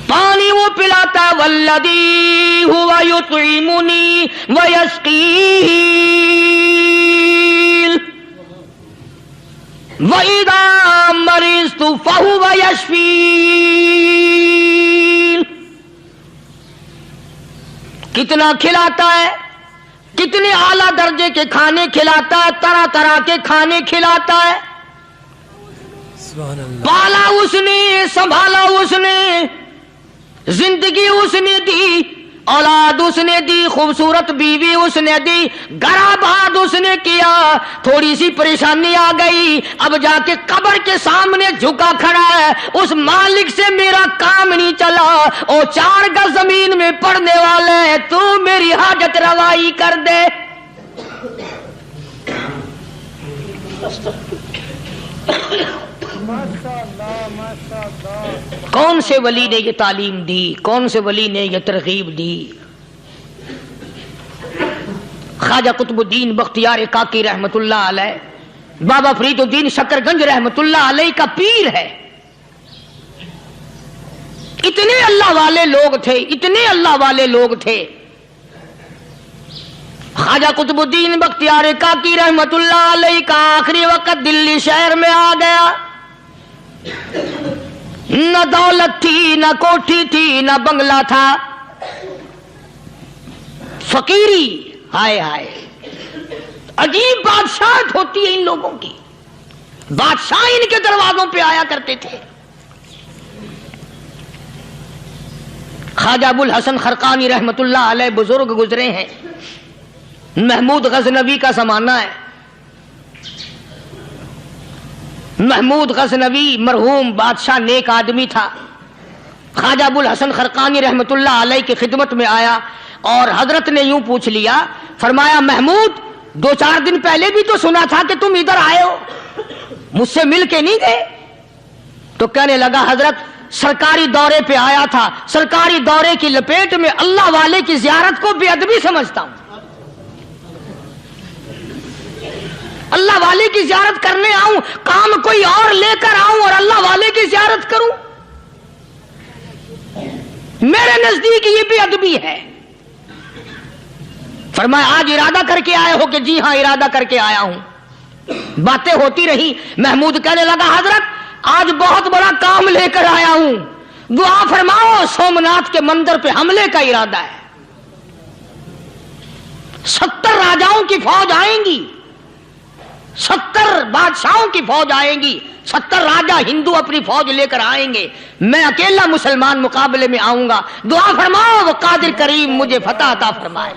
پانی وہ پلاتا, والذی ہوا یطعمنی ویسقین, وَإِذَا مَرِضْتُ فَهُوَ يَشْفِينِ. کتنا کھلاتا ہے, کتنے اعلیٰ درجے کے کھانے کھلاتا ہے, طرح طرح کے کھانے کھلاتا ہے. پالا اس نے, سنبھالا اس نے, زندگی اس نے دی, اولاد اس نے دی, خوبصورت بیوی اس نے دی, گھر آباد اس نے کیا. تھوڑی سی پریشانی آ گئی, اب جا کے قبر کے سامنے جھکا کھڑا ہے, اس مالک سے میرا کام نہیں چلا, او 4 گز زمین میں پڑنے والے, تو میری حاجت روائی کر دے. کون سے ولی نے یہ تعلیم دی, کون سے ولی نے یہ ترغیب دی؟ خواجہ قطب الدین بختیار کاکی رحمت اللہ علیہ, بابا فرید الدین شکر گنج رحمت اللہ علیہ کا پیر ہے. اتنے اللہ والے لوگ تھے, اتنے اللہ والے لوگ تھے. خواجہ قطب الدین بختیار کاکی رحمت اللہ علیہ کا آخری وقت دلی شہر میں آ گیا. نہ دولت تھی, نہ کوٹھی تھی, نہ بنگلہ تھا, فقیری. ہائے ہائے, عجیب بادشاہت ہوتی ہے ان لوگوں کی. بادشاہ ان کے دروازوں پہ آیا کرتے تھے. خواجہ ابو الحسن خرقانی رحمت اللہ علیہ بزرگ گزرے ہیں, محمود غزنوی کا زمانہ ہے. محمود غزنوی مرحوم بادشاہ نیک آدمی تھا. خواجہ ابو الحسن خرقانی رحمت اللہ علیہ کی خدمت میں آیا اور حضرت نے یوں پوچھ لیا، فرمایا محمود 2-4 دن پہلے بھی تو سنا تھا کہ تم ادھر آئے ہو، مجھ سے مل کے نہیں گئے؟ تو کہنے لگا حضرت سرکاری دورے پہ آیا تھا، سرکاری دورے کی لپیٹ میں اللہ والے کی زیارت کو بے ادبی سمجھتا ہوں، اللہ والے کی زیارت کرنے آؤں، کام کوئی اور لے کر آؤں اور اللہ والے کی زیارت کروں؟ میرے نزدیک یہ بے ادبی ہے۔ فرمایا آج ارادہ کر کے آئے ہو؟ کہ جی ہاں ارادہ کر کے آیا ہوں۔ باتیں ہوتی رہی، محمود کہنے لگا حضرت آج بہت بڑا کام لے کر آیا ہوں، دعا فرماؤ، سومناتھ کے مندر پہ حملے کا ارادہ ہے، 70 راجاؤں کی فوج آئیں گی، 70 بادشاہوں کی فوج آئیں گی، 70 راجا ہندو اپنی فوج لے کر آئیں گے، میں اکیلا مسلمان مقابلے میں آؤں گا، دعا فرماؤ وہ قادر کریم مجھے فتح عطا فرمائے۔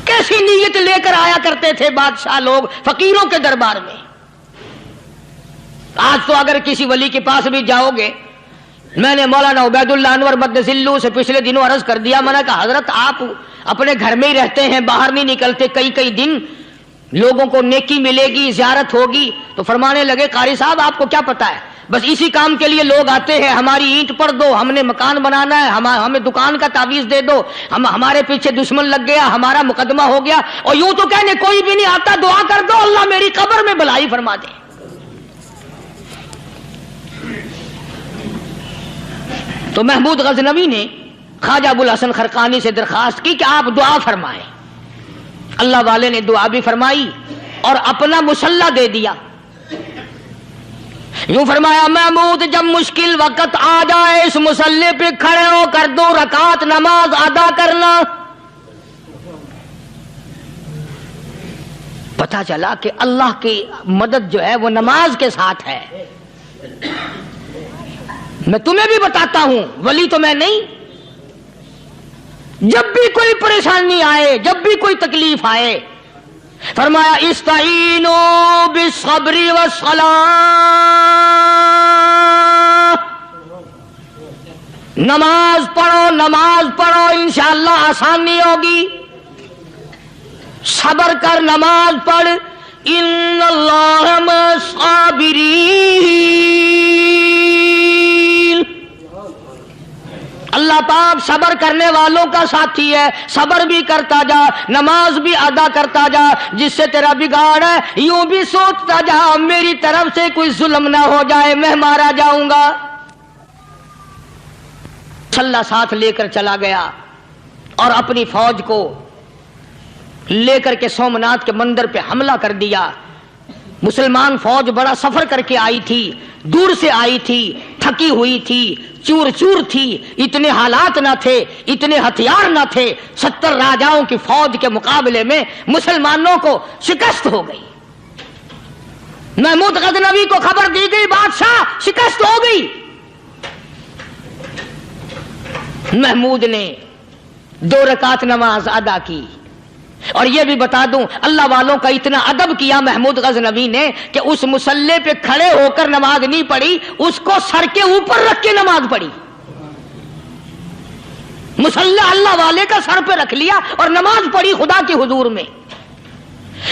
کیسی نیت لے کر آیا کرتے تھے بادشاہ لوگ فقیروں کے دربار میں۔ آج تو اگر کسی ولی کے پاس بھی جاؤ گے، میں نے مولانا عبید اللہ انور مدذلو سے پچھلے دنوں عرض کر دیا، میں نے کہا حضرت آپ اپنے گھر میں ہی رہتے ہیں، باہر نہیں نکلتے، کئی دن لوگوں کو نیکی ملے گی، زیارت ہوگی، تو فرمانے لگے قاری صاحب آپ کو کیا پتا ہے، بس اسی کام کے لیے لوگ آتے ہیں، ہماری اینٹ پر دو، ہم نے مکان بنانا ہے، ہمیں دکان کا تعویذ دے دو، ہمارے پیچھے دشمن لگ گیا، ہمارا مقدمہ ہو گیا، اور یوں تو کہنے کوئی بھی نہیں آتا، دعا کر دو اللہ میری قبر میں بھلائی فرما دے۔ تو محمود غزنوی نے خواجہ ابوالحسن خرقانی سے درخواست کی کہ آپ دعا فرمائیں۔ اللہ والے نے دعا بھی فرمائی اور اپنا مسلح دے دیا۔ یوں فرمایا محمود جب مشکل وقت آ جائے اس مسلح پہ کھڑے ہو کر 2 رکعت نماز ادا کرنا۔ پتہ چلا کہ اللہ کی مدد جو ہے وہ نماز کے ساتھ ہے۔ میں تمہیں بھی بتاتا ہوں، ولی تو میں نہیں، جب بھی کوئی پریشانی آئے، جب بھی کوئی تکلیف آئے، فرمایا استعینوا بالصبر والصلاۃ، نماز پڑھو انشاءاللہ آسانی ہوگی، صبر کر نماز پڑھ، ان اللہ مع الصابرین، اللہ پاک صبر کرنے والوں کا ساتھی ہے، صبر بھی کرتا جا، نماز بھی ادا کرتا جا، جس سے تیرا بگاڑ ہے یوں بھی سوچتا جا میری طرف سے کوئی ظلم نہ ہو جائے، میں مارا جاؤں گا۔ مسلح ساتھ لے کر چلا گیا اور اپنی فوج کو لے کر کے سومناتھ کے مندر پہ حملہ کر دیا۔ مسلمان فوج بڑا سفر کر کے آئی تھی، دور سے آئی تھی، تھکی ہوئی تھی، چور چور تھی، اتنے حالات نہ تھے، اتنے ہتھیار نہ تھے، 70 راجاؤں کی فوج کے مقابلے میں مسلمانوں کو شکست ہو گئی۔ محمود غزنوی کو خبر دی گئی بادشاہ شکست ہو گئی۔ محمود نے 2 رکعت نماز ادا کی، اور یہ بھی بتا دوں اللہ والوں کا اتنا ادب کیا محمود غزنوی نے کہ اس مسلح پہ کھڑے ہو کر نماز نہیں پڑھی، اس کو سر کے اوپر رکھ کے نماز پڑھی۔ مسلح اللہ والے کا سر پہ رکھ لیا اور نماز پڑھی خدا کے حضور میں،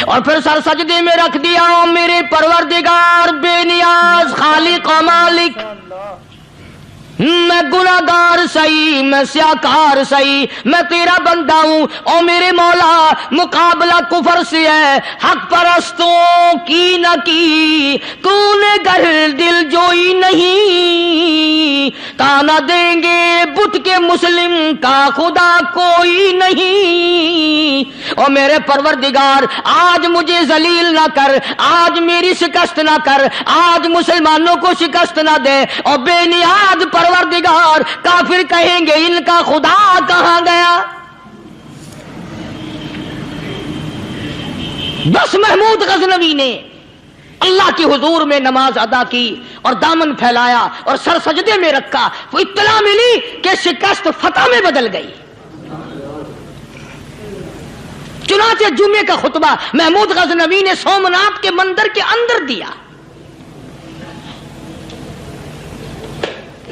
اور پھر سر سجدے میں رکھ دیا، میرے پروردگار بے نیاز خالق و مالک، میں گناہگار سہی، میں سیاکار سہی، میں تیرا بندہ ہوں، او میرے مولا مقابلہ کفر سے ہے، حق پرستوں کی نہ کی تو نے گر دل جوئی نہیں، تانا دیں گے بت کے مسلم کا خدا کوئی نہیں، او میرے پروردگار آج مجھے ذلیل نہ کر، آج میری شکست نہ کر، آج مسلمانوں کو شکست نہ دے، اور بے نیاز پروردگار کافر کہیں گے ان کا خدا کہاں گیا۔ بس محمود غزنوی نے اللہ کے حضور میں نماز ادا کی اور دامن پھیلایا اور سر سجدے میں رکھا، وہ اطلاع ملی کہ شکست فتح میں بدل گئی۔ چنانچہ جمعے کا خطبہ محمود غزنوی نے سومناتھ کے مندر کے اندر دیا۔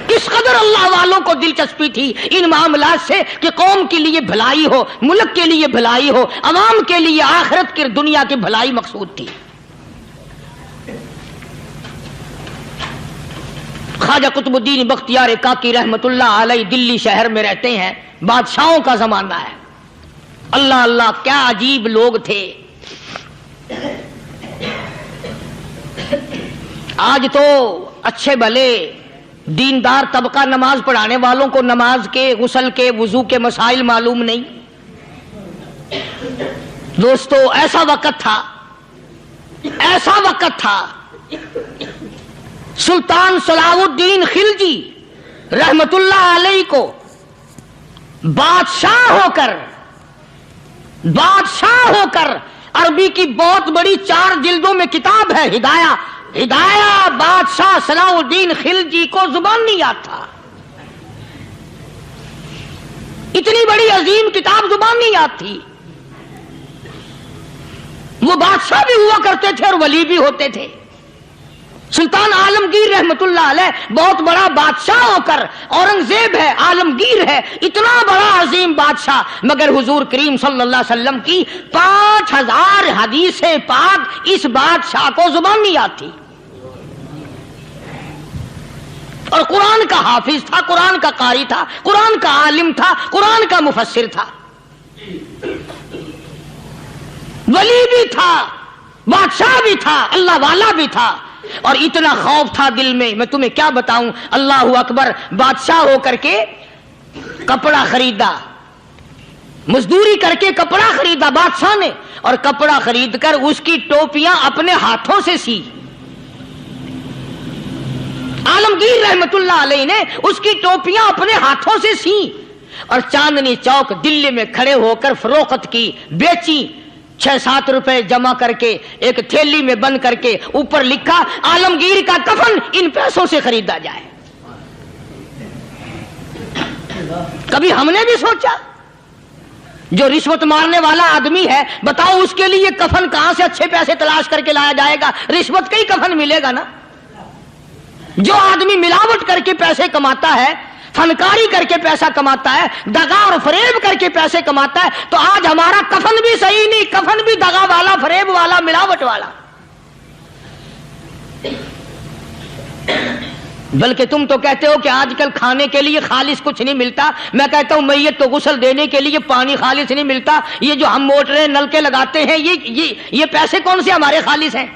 اس اس قدر اللہ والوں کو دلچسپی تھی ان معاملات سے کہ قوم کے لیے بھلائی ہو، ملک کے لیے بھلائی ہو، عوام کے لیے آخرت کی دنیا کی بھلائی مقصود تھی۔ خواجہ قطب الدین بختیار کاکی رحمت اللہ علیہ دلی شہر میں رہتے ہیں، بادشاہوں کا زمانہ ہے۔ اللہ اللہ کیا عجیب لوگ تھے۔ آج تو اچھے بھلے دیندار طبقہ نماز پڑھانے والوں کو نماز کے، غسل کے، وضو کے مسائل معلوم نہیں۔ دوستو ایسا وقت تھا سلطان صلاح الدین خلجی رحمت اللہ علیہ کو بادشاہ ہو کر عربی کی بہت بڑی 4 جلدوں میں کتاب ہے ہدایہ بادشاہ صلاح الدین خلجی کو زبان نہیں یاد تھا، اتنی بڑی عظیم کتاب زبان نہیں یاد تھی۔ وہ بادشاہ بھی ہوا کرتے تھے اور ولی بھی ہوتے تھے۔ سلطان عالمگیر رحمت اللہ علیہ بہت بڑا بادشاہ ہو کر، اورنگزیب ہے، عالمگیر ہے، اتنا بڑا عظیم بادشاہ، مگر حضور کریم صلی اللہ علیہ وسلم کی 5000 حدیث پاک اس بادشاہ کو زبان نہیں آتی، اور قرآن کا حافظ تھا، قرآن کا قاری تھا، قرآن کا عالم تھا، قرآن کا مفسر تھا، ولی بھی تھا، بادشاہ بھی تھا، اللہ والا بھی تھا، اور اتنا خوف تھا دل میں تمہیں کیا بتاؤں۔ اللہ اکبر، بادشاہ ہو کر کے کپڑا خریدا، مزدوری کر کے کپڑا خریدا بادشاہ نے، اور کپڑا خرید کر اس کی ٹوپیاں اپنے ہاتھوں سے سی۔ عالمگیر رحمت اللہ علیہ نے اس کی ٹوپیاں اپنے ہاتھوں سے سی، اور چاندنی چوک دلی میں کھڑے ہو کر فروخت کی، بیچی، 6-7 روپے جمع کر کے ایک تھیلی میں بند کر کے اوپر لکھا عالمگیر کا کفن ان پیسوں سے خریدا جائے۔ کبھی ہم نے بھی سوچا جو رشوت مارنے والا آدمی ہے، بتاؤ اس کے لیے کفن کہاں سے اچھے پیسے تلاش کر کے لایا جائے گا؟ رشوت کا ہی کفن ملے گا نا۔ جو آدمی ملاوٹ کر کے پیسے کماتا ہے، فنکاری کر کے پیسہ کماتا ہے، دغا اور فریب کر کے پیسے کماتا ہے، تو آج ہمارا کفن بھی صحیح نہیں، کفن بھی دغا والا، فریب والا، ملاوٹ والا۔ بلکہ تم تو کہتے ہو کہ آج کل کھانے کے لیے خالص کچھ نہیں ملتا، میں کہتا ہوں میت کو غسل دینے کے لیے پانی خالص نہیں ملتا۔ یہ جو ہم موٹریں نل کے لگاتے ہیں، یہ پیسے کون سے ہمارے خالص ہیں؟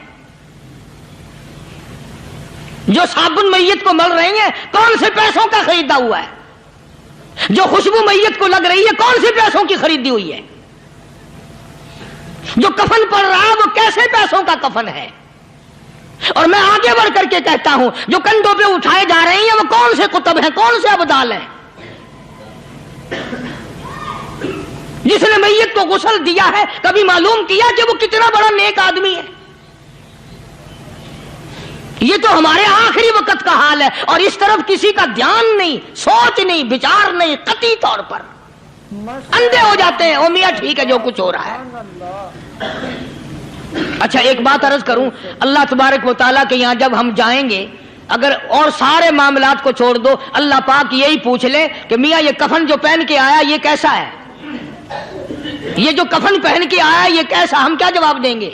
جو صابن میت کو مل رہی ہیں کون سے پیسوں کا خریدا ہوا ہے؟ جو خوشبو میت کو لگ رہی ہے کون سے پیسوں کی خریدی ہوئی ہے؟ جو کفن پڑ رہا ہے وہ کیسے پیسوں کا کفن ہے؟ اور میں آگے بڑھ کر کے کہتا ہوں جو کندھوں پہ اٹھائے جا رہے ہیں وہ کون سے کتب ہیں، کون سے ابدال ہیں؟ جس نے میت کو غسل دیا ہے کبھی معلوم کیا کہ وہ کتنا بڑا نیک آدمی ہے؟ یہ تو ہمارے آخری وقت کا حال ہے، اور اس طرف کسی کا دھیان نہیں، سوچ نہیں، بچار نہیں، قطعی طور پر اندھے ہو جاتے ہیں۔ او میاں ٹھیک ہے جو کچھ ہو رہا ہے۔ اچھا ایک بات عرض کروں، اللہ تبارک و تعالیٰ کے یہاں جب ہم جائیں گے، اگر اور سارے معاملات کو چھوڑ دو، اللہ پاک یہی پوچھ لے کہ میاں یہ کفن جو پہن کے آیا یہ کیسا ہے؟ یہ جو کفن پہن کے آیا یہ کیسا؟ ہم کیا جواب دیں گے؟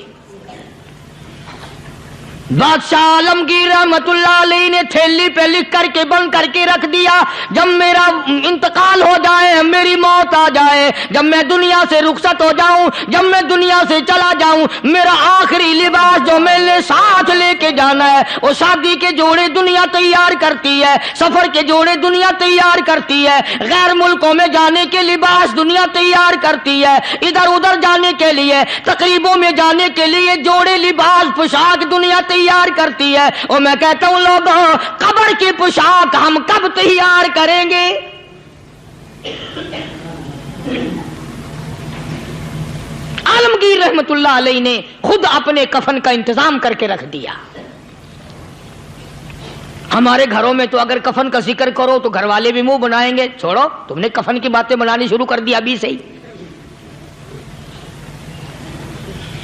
بادشاہ عالمگیر رحمت اللہ علیہ نے تھیلی پہ لکھ کر کے بند کر کے رکھ دیا، جب میرا انتقال ہو جائے، میری موت آ جائے، جب میں دنیا سے رخصت ہو جاؤں، جب میں دنیا سے چلا جاؤں، میرا آخری لباس جو میں نے ساتھ لے کے جانا ہے، وہ شادی کے جوڑے دنیا تیار کرتی ہے، سفر کے جوڑے دنیا تیار کرتی ہے، غیر ملکوں میں جانے کے لباس دنیا تیار کرتی ہے، ادھر ادھر جانے کے لیے، تقریبوں میں جانے کے لیے جوڑے لباس پوشاک دنیا تیار کرتی ہے۔ اور میں کہتا ہوں لوگوں، قبر کی پوشاک ہم کب تیار کریں گے؟ عالمگیر رحمت اللہ علیہ نے خود اپنے کفن کا انتظام کر کے رکھ دیا۔ ہمارے گھروں میں تو اگر کفن کا ذکر کرو تو گھر والے بھی منہ بنائیں گے، چھوڑو تم نے کفن کی باتیں بنانی شروع کر دی ابھی سے ہی۔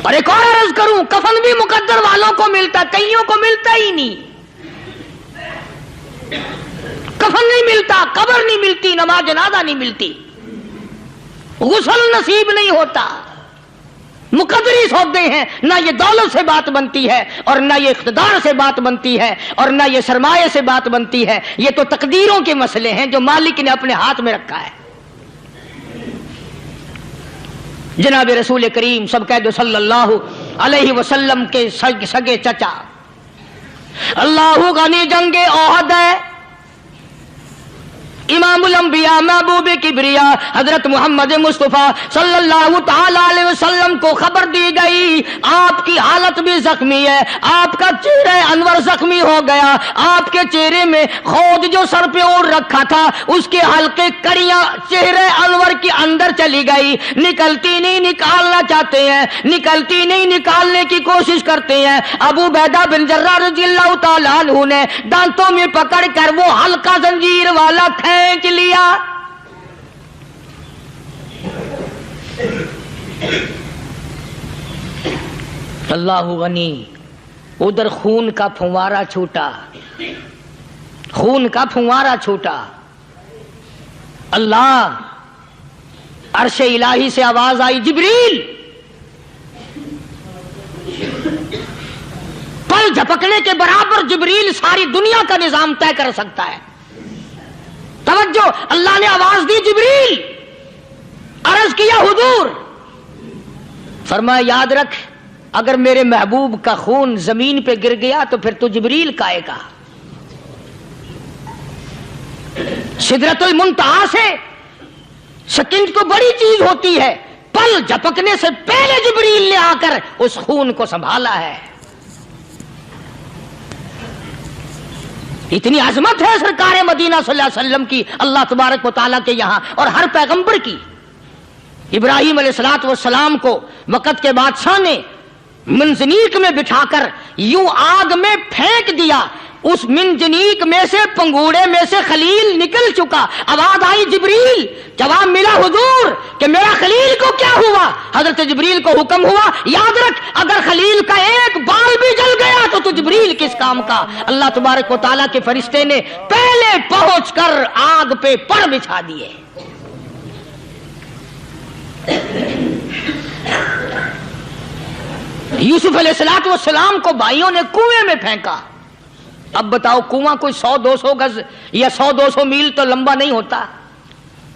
اور ایک اور عرض کروں، کفن بھی مقدر والوں کو ملتا، کئیوں کو ملتا ہی نہیں۔ کفن نہیں ملتا، قبر نہیں ملتی، نماز جنازہ نہیں ملتی، غسل نصیب نہیں ہوتا، مقدری سودے ہیں، نہ یہ دولت سے بات بنتی ہے اور نہ یہ اقتدار سے بات بنتی ہے اور نہ یہ سرمایہ سے بات بنتی ہے، یہ تو تقدیروں کے مسئلے ہیں جو مالک نے اپنے ہاتھ میں رکھا ہے۔ جناب رسول کریم سب کہہ دو صلی اللہ علیہ وسلم کے سگے چچا، اللہ غنی جنگ احد ہے، امام الانبیاء محبوب کبریا حضرت محمد مصطفیٰ صلی اللہ تعالی علیہ وسلم کو خبر دی گئی آپ کی حالت بھی زخمی ہے، آپ کا چہرہ انور زخمی ہو گیا، آپ کے چہرے میں خود جو سر پہ اوڑھ رکھا تھا اس کے حلقے کڑیاں چہرے انور کے اندر چلی گئی، نکلتی نہیں، نکالنا چاہتے ہیں، نکلتی نہیں، نکالنے کی کوشش کرتے ہیں۔ ابو عبیدہ بن جراح رضی اللہ تعالیٰ عنہ نے دانتوں میں پکڑ کر وہ حلقہ زنجیر والا کھینچ لیا۔ اللہ غنی، ادھر خون کا پھوارا چھوٹا، خون کا پھوارا چھوٹا، اللہ عرش الہی سے آواز آئی، جبریل، پل جھپکنے کے برابر جبریل ساری دنیا کا نظام طے کر سکتا ہے۔ توجہ، اللہ نے آواز دی، جبریل، عرض کیا حضور، فرمایا یاد رکھ اگر میرے محبوب کا خون زمین پہ گر گیا تو پھر تو جبریل کا آئے گا۔ سدرۃ المنتہا سے سکنج کو بڑی چیز ہوتی ہے، پل جھپکنے سے پہلے جبریل نے آ کر اس خون کو سنبھالا ہے۔ اتنی عظمت ہے سرکار مدینہ صلی اللہ علیہ وسلم کی اللہ تبارک و تعالیٰ کے یہاں اور ہر پیغمبر کی۔ ابراہیم علیہ السلام کو وقت کے بادشاہ نے منجنیق میں بٹھا کر یوں آگ میں پھینک دیا، اس منجنیق میں سے، پنگوڑے میں سے خلیل نکل چکا، آواز آئی جبریل، جواب ملا حضور کہ میرا خلیل کو کیا ہوا؟ حضرت جبریل کو حکم ہوا یاد رکھ اگر خلیل کا ایک بال بھی جل گیا تو جبریل کس کام کا؟ اللہ تبارک و تعالیٰ کے فرشتے نے پہلے پہنچ کر آگ پہ پر بچھا دیے۔ یوسف علیہ السلام کو بھائیوں نے کنویں میں پھینکا۔ اب بتاؤ کنواں کوئی 100-200 گز یا 100-200 میل تو لمبا نہیں ہوتا۔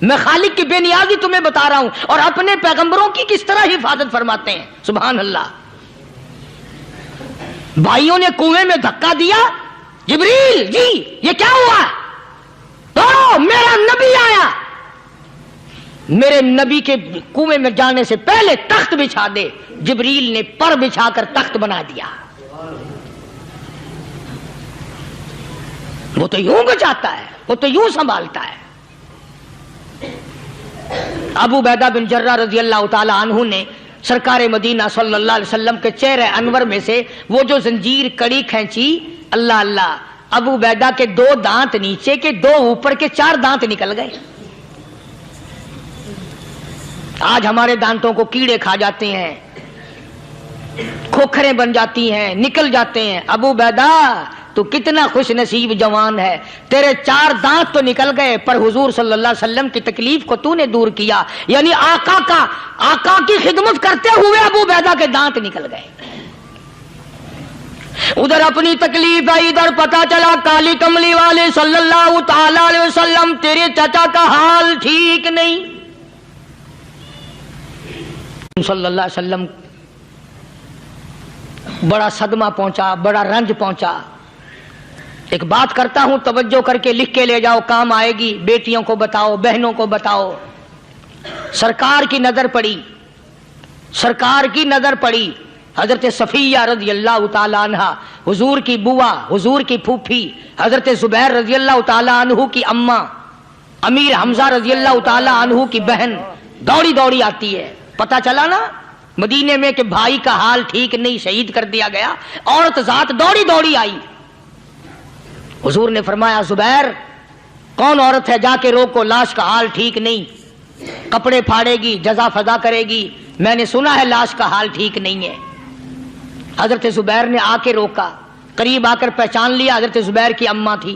میں خالق کی بے نیازی تمہیں بتا رہا ہوں اور اپنے پیغمبروں کی کس طرح حفاظت فرماتے ہیں، سبحان اللہ۔ بھائیوں نے کنویں میں دھکا دیا، جبریل جی یہ کیا ہوا؟ تو میرا نبی آیا، میرے نبی کے کنویں میں جانے سے پہلے تخت بچھا دے۔ جبریل نے پر بچھا کر تخت بنا دیا۔ وہ تو یوں بچاتا ہے، وہ تو یوں سنبھالتا ہے۔ ابو عبیدہ بن جراح رضی اللہ تعالی عنہ نے سرکار مدینہ صلی اللہ علیہ وسلم کے چہرے انور میں سے وہ جو زنجیر کڑی کھینچی، اللہ اللہ، ابو عبیدہ کے 2 دانت نیچے کے، 2 اوپر کے، 4 دانت نکل گئے۔ آج ہمارے دانتوں کو کیڑے کھا جاتے ہیں، کھوکھریں بن جاتی ہیں، نکل جاتے ہیں۔ ابو عبیدہ تو کتنا خوش نصیب جوان ہے، تیرے 4 دانت تو نکل گئے پر حضور صلی اللہ علیہ وسلم کی تکلیف کو تو نے دور کیا، یعنی آقا کی خدمت کرتے ہوئے ابو عبیدہ کے دانت نکل گئے۔ ادھر اپنی تکلیف ہے، ادھر پتا چلا کالی کملی والے صلی اللہ تعالی علیہ وسلم تیرے چچا کا حال ٹھیک نہیں۔ صلی اللہ علیہ وسلم بڑا صدمہ پہنچا، بڑا رنج پہنچا۔ ایک بات کرتا ہوں، توجہ کر کے لکھ کے لے جاؤ، کام آئے گی، بیٹیوں کو بتاؤ، بہنوں کو بتاؤ۔ سرکار کی نظر پڑی، سرکار کی نظر پڑی حضرت صفیہ رضی اللہ تعالی عنہ، حضور کی بوا، حضور کی پھوپھی، حضرت زبیر رضی اللہ تعالی عنہ کی اماں، امیر حمزہ رضی اللہ تعالی عنہ کی بہن دوڑی دوڑی آتی ہے۔ پتا چلا نا مدینے میں کہ بھائی کا حال ٹھیک نہیں، شہید کر دیا گیا، عورت ذات دوڑی دوڑی آئی۔ حضور نے فرمایا زبیر کون عورت ہے، جا کے روکو، لاش کا حال ٹھیک نہیں، کپڑے پھاڑے گی، جزا فضا کرے گی، میں نے سنا ہے لاش کا حال ٹھیک نہیں ہے۔ حضرت زبیر نے آ کے روکا، قریب آ کر پہچان لیا حضرت زبیر کی اماں تھی۔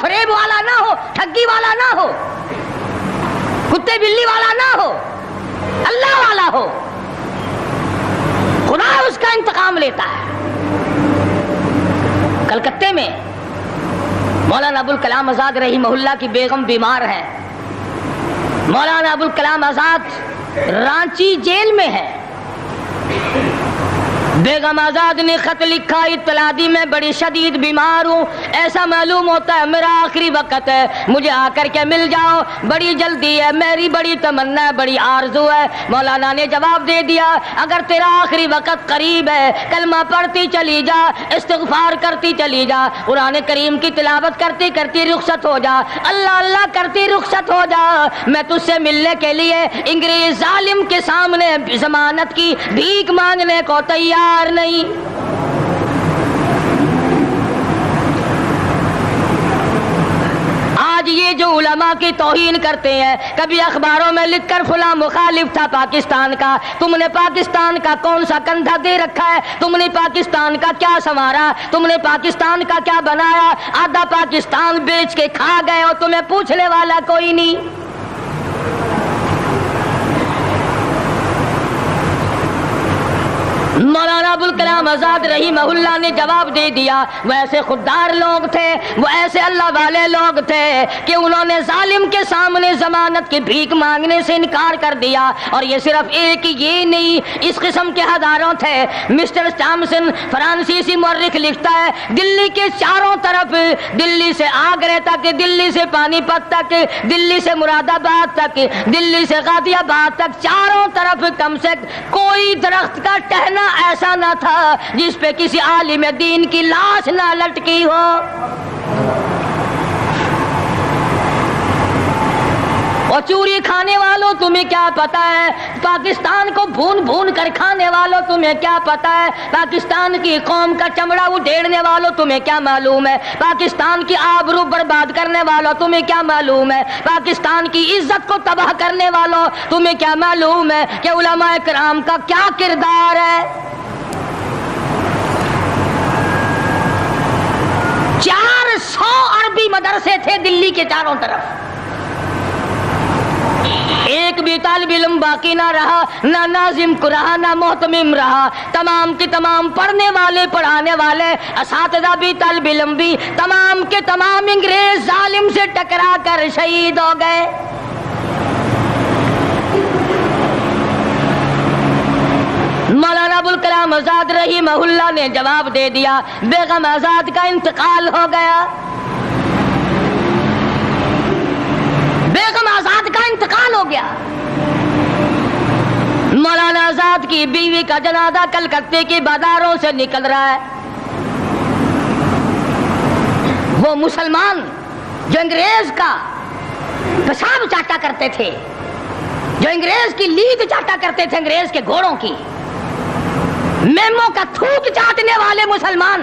فریب والا نہ ہو، ٹھگی والا نہ ہو، کتے بلی والا نہ ہو، اللہ والا ہو، خدا اس کا انتقام لیتا ہے۔ کلکتے میں مولانا ابوالکلام آزاد رحمہ اللہ کی بیگم بیمار ہے، مولانا ابوالکلام آزاد رانچی جیل میں ہے۔ بیگم آزاد نے خط لکھا، اطلاع دی میں بڑی شدید بیمار ہوں، ایسا معلوم ہوتا ہے میرا آخری وقت ہے، مجھے آ کر کے مل جاؤ، بڑی جلدی ہے، میری بڑی تمنا ہے، بڑی آرزو ہے۔ مولانا نے جواب دے دیا، اگر تیرا آخری وقت قریب ہے کلمہ پڑھتی چلی جا، استغفار کرتی چلی جا، قرآن کریم کی تلاوت کرتی کرتی رخصت ہو جا، اللہ اللہ کرتی رخصت ہو جا، میں تجھ سے ملنے کے لیے انگریز ظالم کے سامنے ضمانت کی بھیک مانگنے کو تیار نہیں۔ آج یہ جو علماء کی توہین کرتے ہیں، کبھی اخباروں میں لکھ کر فلاں مخالف تھا پاکستان کا، تم نے پاکستان کا کون سا کندھا دے رکھا ہے، تم نے پاکستان کا کیا سنوارا، تم نے پاکستان کا کیا بنایا، آدھا پاکستان بیچ کے کھا گئے اور تمہیں پوچھنے والا کوئی نہیں۔ مولانا ابوالکلام آزاد رحمہ اللہ نے جواب دے دیا، وہ ایسے خوددار لوگ تھے، وہ ایسے اللہ والے لوگ تھے کہ انہوں نے ظالم کے سامنے ضمانت کی بھیک مانگنے سے انکار کر دیا۔ اور یہ صرف ایک یہ نہیں، اس قسم کے ہزاروں تھے۔ مسٹر ٹامسن فرانسیسی مورخ لکھتا ہے، دلی کے چاروں طرف، دلی سے آگرہ تک، دلی سے پانی پت تک، دلی سے مراد آباد تک، دلی سے غازی آباد تک، چاروں طرف کم سے کوئی درخت کا ٹہنا ایسا نہ تھا جس پہ کسی عالم دین کی لاش نہ لٹکی ہو۔ اور چوری کھانے والوں تمہیں کیا پتا ہے، پاکستان کو بھون بھون کر کھانے والوں تمہیں کیا پتا ہے، پاکستان کی قوم کا چمڑا اڈھیڑنے والوں تمہیں کیا معلوم ہے، پاکستان کی آبرو برباد کرنے والوں تمہیں کیا معلوم ہے، پاکستان کی عزت کو تباہ کرنے والوں تمہیں کیا معلوم ہے کہ علماء کرام کا کیا کردار ہے۔ 400 عربی مدرسے تھے دلی کے چاروں طرف، ایک بھی طالب علم باقی نہ رہا، نہ ناظم کو رہا، نہ محتمم رہا، تمام کے تمام پڑھنے والے، پڑھانے والے، اساتذہ بھی، طالب علم بھی، تمام کے تمام انگریز ظالم سے ٹکرا کر شہید ہو گئے۔ مولانا ابوالکلام آزاد رحمہ اللہ نے جواب دے دیا، بیگم آزاد کا انتقال ہو گیا، بیگم آزاد کا انتقال ہو گیا۔ مولانا آزاد کی بیوی کا جنازہ کلکتے کی بازاروں سے نکل رہا ہے۔ وہ مسلمان جو انگریز کا پیشاب چاٹا کرتے تھے، جو انگریز کی لید چاٹا کرتے تھے، انگریز کے گھوڑوں کی، میموں کا تھوک چاٹنے والے مسلمان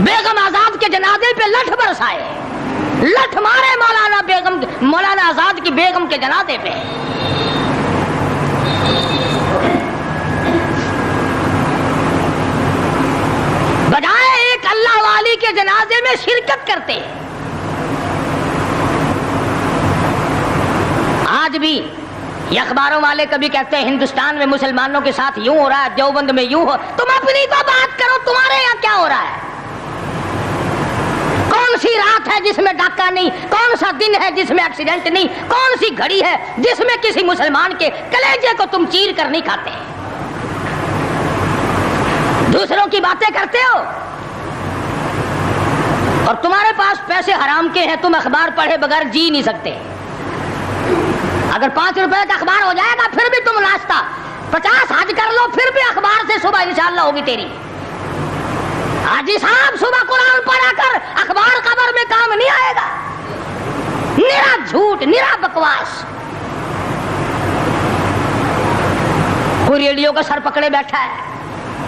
بیگم آزاد کے جنازے پہ لٹھ برسائے، لٹھ مارے مولانا آزاد کی بیگم کے جنازے پہ۔ بجائے ایک اللہ والی کے جنازے میں شرکت کرتے۔ آج بھی یہ اخباروں والے کبھی کہتے ہیں ہندوستان میں مسلمانوں کے ساتھ یوں ہو رہا ہے، دیوبند میں یوں ہو، تم اپنی تو بات کرو، تمہارے یہاں کیا ہو رہا ہے؟ کون سی رات ہے جس میں ڈاکہ نہیں، کون سا دن ہے جس میں ایکسیڈنٹ نہیں، کون سی گھڑی ہے جس میں کسی مسلمان کے کلیجے کو تم چیر کر نہیں کھاتے؟ دوسروں کی باتیں کرتے ہو اور تمہارے پاس پیسے حرام کے ہیں، تم اخبار پڑھے بغیر جی نہیں سکتے۔ اگر 5 روپے کا اخبار ہو جائے گا پھر بھی تم ناشتہ 50 حج کر لو، پھر بھی اخبار سے صبح انشاءاللہ ہوگی تیری۔ حاجی صاحب صبح قرآن پڑھا کر اخبار خبر میں کام نہیں آئے گا، نرا جھوٹ، نرا بکواس۔ کوئی ریڈیو کا سر پکڑے بیٹھا ہے،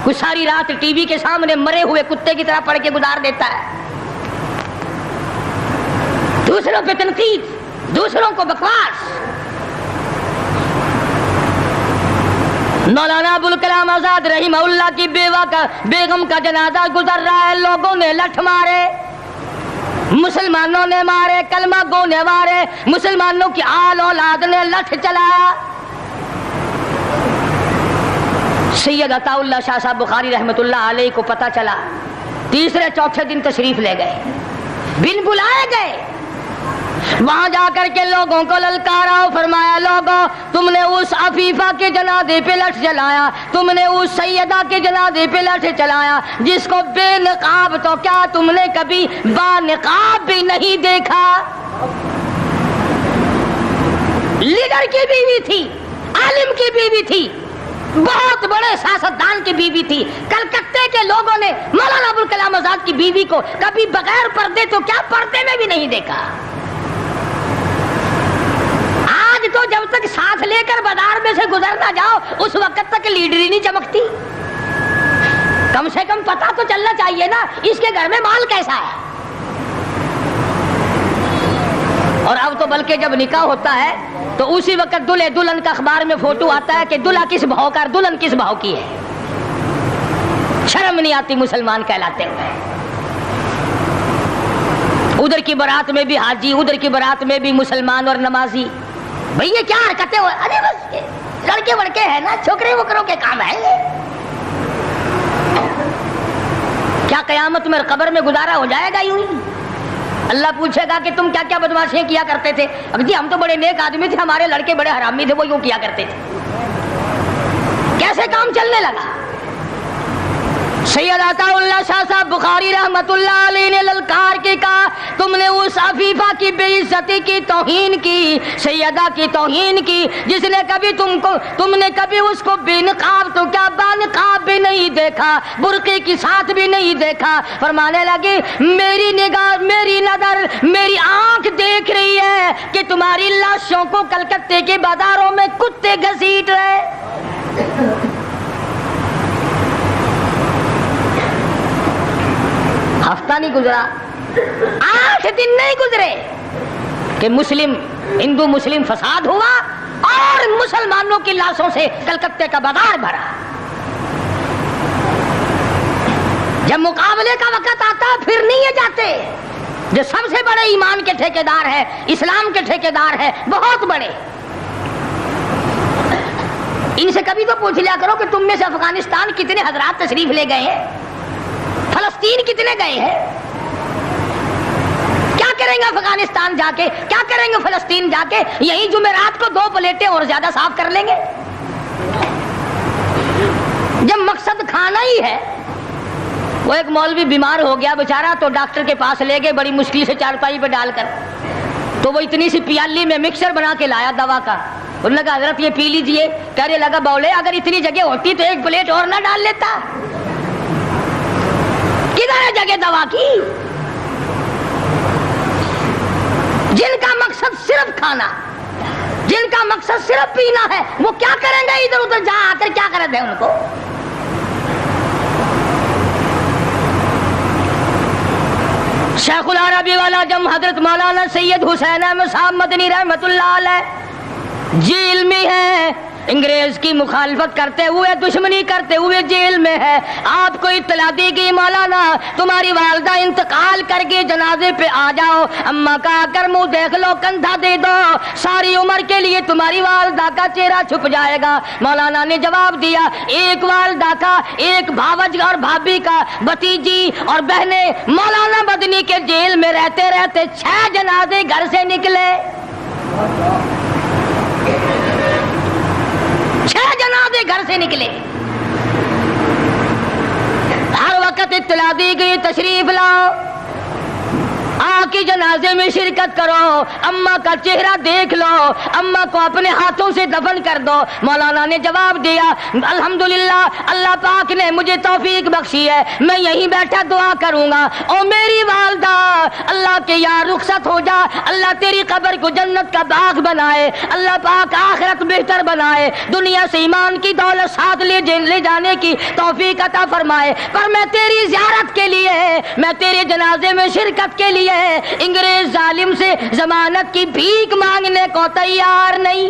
کوئی ساری رات ٹی وی کے سامنے مرے ہوئے کتے کی طرح پڑھ کے گزار دیتا ہے، دوسروں پہ تنقید، دوسروں کو بکواس۔ مولانا ابوالکلام آزاد رحمہ اللہ کی بیگم کا جنازہ گزر رہا ہے، لوگوں نے لٹھ مارے، مسلمانوں نے مارے، کلمہ گو نے مارے، مسلمانوں کی آل اولاد نے لٹھ چلایا۔ سید عطا اللہ شاہ صاحب بخاری رحمت اللہ علیہ کو پتہ چلا، تیسرے چوتھے دن تشریف لے گئے، بن بلائے گئے، وہاں جا کر کے لوگوں کو للکارا، فرمایا لوگوں تم نے اس عفیفہ کے جنازے پہ لٹھ چلایا، تم نے اس سیدہ کے جنازے پہ لٹھ چلایا جس کو بے نقاب تو کیا تم نے کبھی با نقاب بھی نہیں دیکھا۔ لیڈر کی بیوی تھی، عالم کی بیوی تھی، بہت بڑے سیاستدان کی بیوی تھی، کلکتے کے لوگوں نے مولانا ابوالکلام آزاد کی بیوی کو کبھی بغیر پردے تو کیا پردے میں بھی نہیں دیکھا۔ آج تو جب تک ساتھ لے کر بازار میں سے گزر نہ جاؤ اس وقت تک لیڈری نہیں چمکتی، کم سے کم پتہ تو چلنا چاہیے نا اس کے گھر میں مال کیسا ہے۔ اور اب تو بلکہ جب نکاح ہوتا ہے تو اسی وقت دلہے دلہن کا اخبار میں فوٹو آتا ہے کہ دلہا کس بھاؤ کا دلہن کس بھاؤ کی ہے۔ شرم نہیں آتی مسلمان کہلاتے ہوئے۔ ادھر کی بارات میں بھی حاجی، ادھر کی بارات میں بھی مسلمان اور نمازی، بھئی یہ کیا حرکتیں ہو؟ ارے بس لڑکے وڑکے ہیں نا، چھوکرے وکروں کے کام ہے یہ۔ کیا قیامت میں قبر میں گزارا ہو جائے گا یوں ہی؟ اللہ پوچھے گا کہ تم کیا کیا بدماشیاں کیا کرتے تھے؟ جی ہم تو بڑے نیک آدمی تھے، ہمارے لڑکے بڑے حرامی تھے، وہ یوں کیا کرتے تھے۔ کیسے کام چلنے لگا؟ سید عطا اللہ شاہ صاحب بخاری رحمت اللہ علیہ نے للکار کے کہا تم نے اس عفیفہ کی بے عزتی کی، توہین کی، سیدہ کی توہین کی جس نے کبھی تم نے کبھی اس کو بے نقاب تو کیا با نقاب بھی نہیں دیکھا، برقعے کے ساتھ بھی نہیں دیکھا۔ فرمانے لگے میری نگاہ، میری نظر، میری آنکھ دیکھ رہی ہے کہ تمہاری لاشوں کو کلکتے کے بازاروں میں کتے گھسیٹ رہے۔ ہفتہ نہیں گزرا، 8 دن نہیں گزرے کہ ہندو مسلم فساد ہوا اور مسلمانوں کی لاشوں سے کلکتے کا بازار بھرا۔ جب مقابلے کا وقت آتا پھر نہیں یہ جاتے، جو سب سے بڑے ایمان کے ٹھیکیدار ہے، اسلام کے ٹھیکیدار ہے، بہت بڑے، ان سے کبھی تو پوچھ لیا کرو کہ تم میں سے افغانستان کتنے حضرات تشریف لے گئے ہیں، فلسطین کتنے گئے ہیں، کیا کریں گے افغانستان جا کے، کیا کریں گے فلسطین جا کے؟ یہی جمعرات کو 2 پلیٹیں اور زیادہ صاف کر لیں گے۔ جب مقصد کھانا ہی ہے، وہ ایک مولوی بیمار ہو گیا بیچارہ، تو ڈاکٹر کے پاس لے گئے بڑی مشکل سے چارپائی پہ ڈال کر، تو وہ اتنی سی پیالی میں مکسر بنا کے لایا دوا کا، انہوں نے کہا حضرت یہ پی لیجئے، کہنے لگا بولے اگر اتنی جگہ ہوتی تو 1 پلیٹ اور نہ ڈال لیتا، کدھر ہے جگہ دوا کی؟ جن کا مقصد صرف کھانا، جن کا مقصد صرف پینا ہے، وہ کیا کریں گے ادھر ادھر جا آ کر؟ کیا کریں دیں ان کو؟ شیخ العربی والا جم حضرت مولانا سید حسین احمد صاحب مدنی رحمت اللہ علیہ جیل میں ہے، انگریز کی مخالفت کرتے ہوئے، دشمنی کرتے ہوئے جیل میں ہے۔ آپ کو اطلاع دی گئی مولانا تمہاری والدہ انتقال کر کے جنازے پہ آ جاؤ، اماں کا آ کر منہ دیکھ لو، کندھا دے دو، ساری عمر کے لیے تمہاری والدہ کا چہرہ چھپ جائے گا۔ مولانا نے جواب دیا ایک والدہ کا، ایک بھاوج اور بھابھی کا، بھتیجی اور بہنیں مولانا مدنی کے جیل میں رہتے رہتے 6 جنازے گھر سے نکلے، 6 جنازے گھر سے نکلے۔ ہر وقت اطلاع دی گئی تشریف لاؤ، آ کے جنازے میں شرکت کرو، اماں کا چہرہ دیکھ لو، اماں کو اپنے ہاتھوں سے دفن کر دو۔ مولانا نے جواب دیا الحمدللہ اللہ پاک نے مجھے توفیق بخشی ہے، میں یہیں بیٹھا دعا کروں گا، او میری والدہ اللہ کے یار رخصت ہو جا، اللہ تیری قبر کو جنت کا باغ بنائے، اللہ پاک آخرت بہتر بنائے، دنیا سے ایمان کی دولت ساتھ لے جانے کی توفیق عطا فرمائے، پر میں تیری زیارت کے لیے، میں تیرے جنازے میں شرکت کے لیے انگریز ظالم سے ضمانت کی بھیک مانگنے کو تیار نہیں۔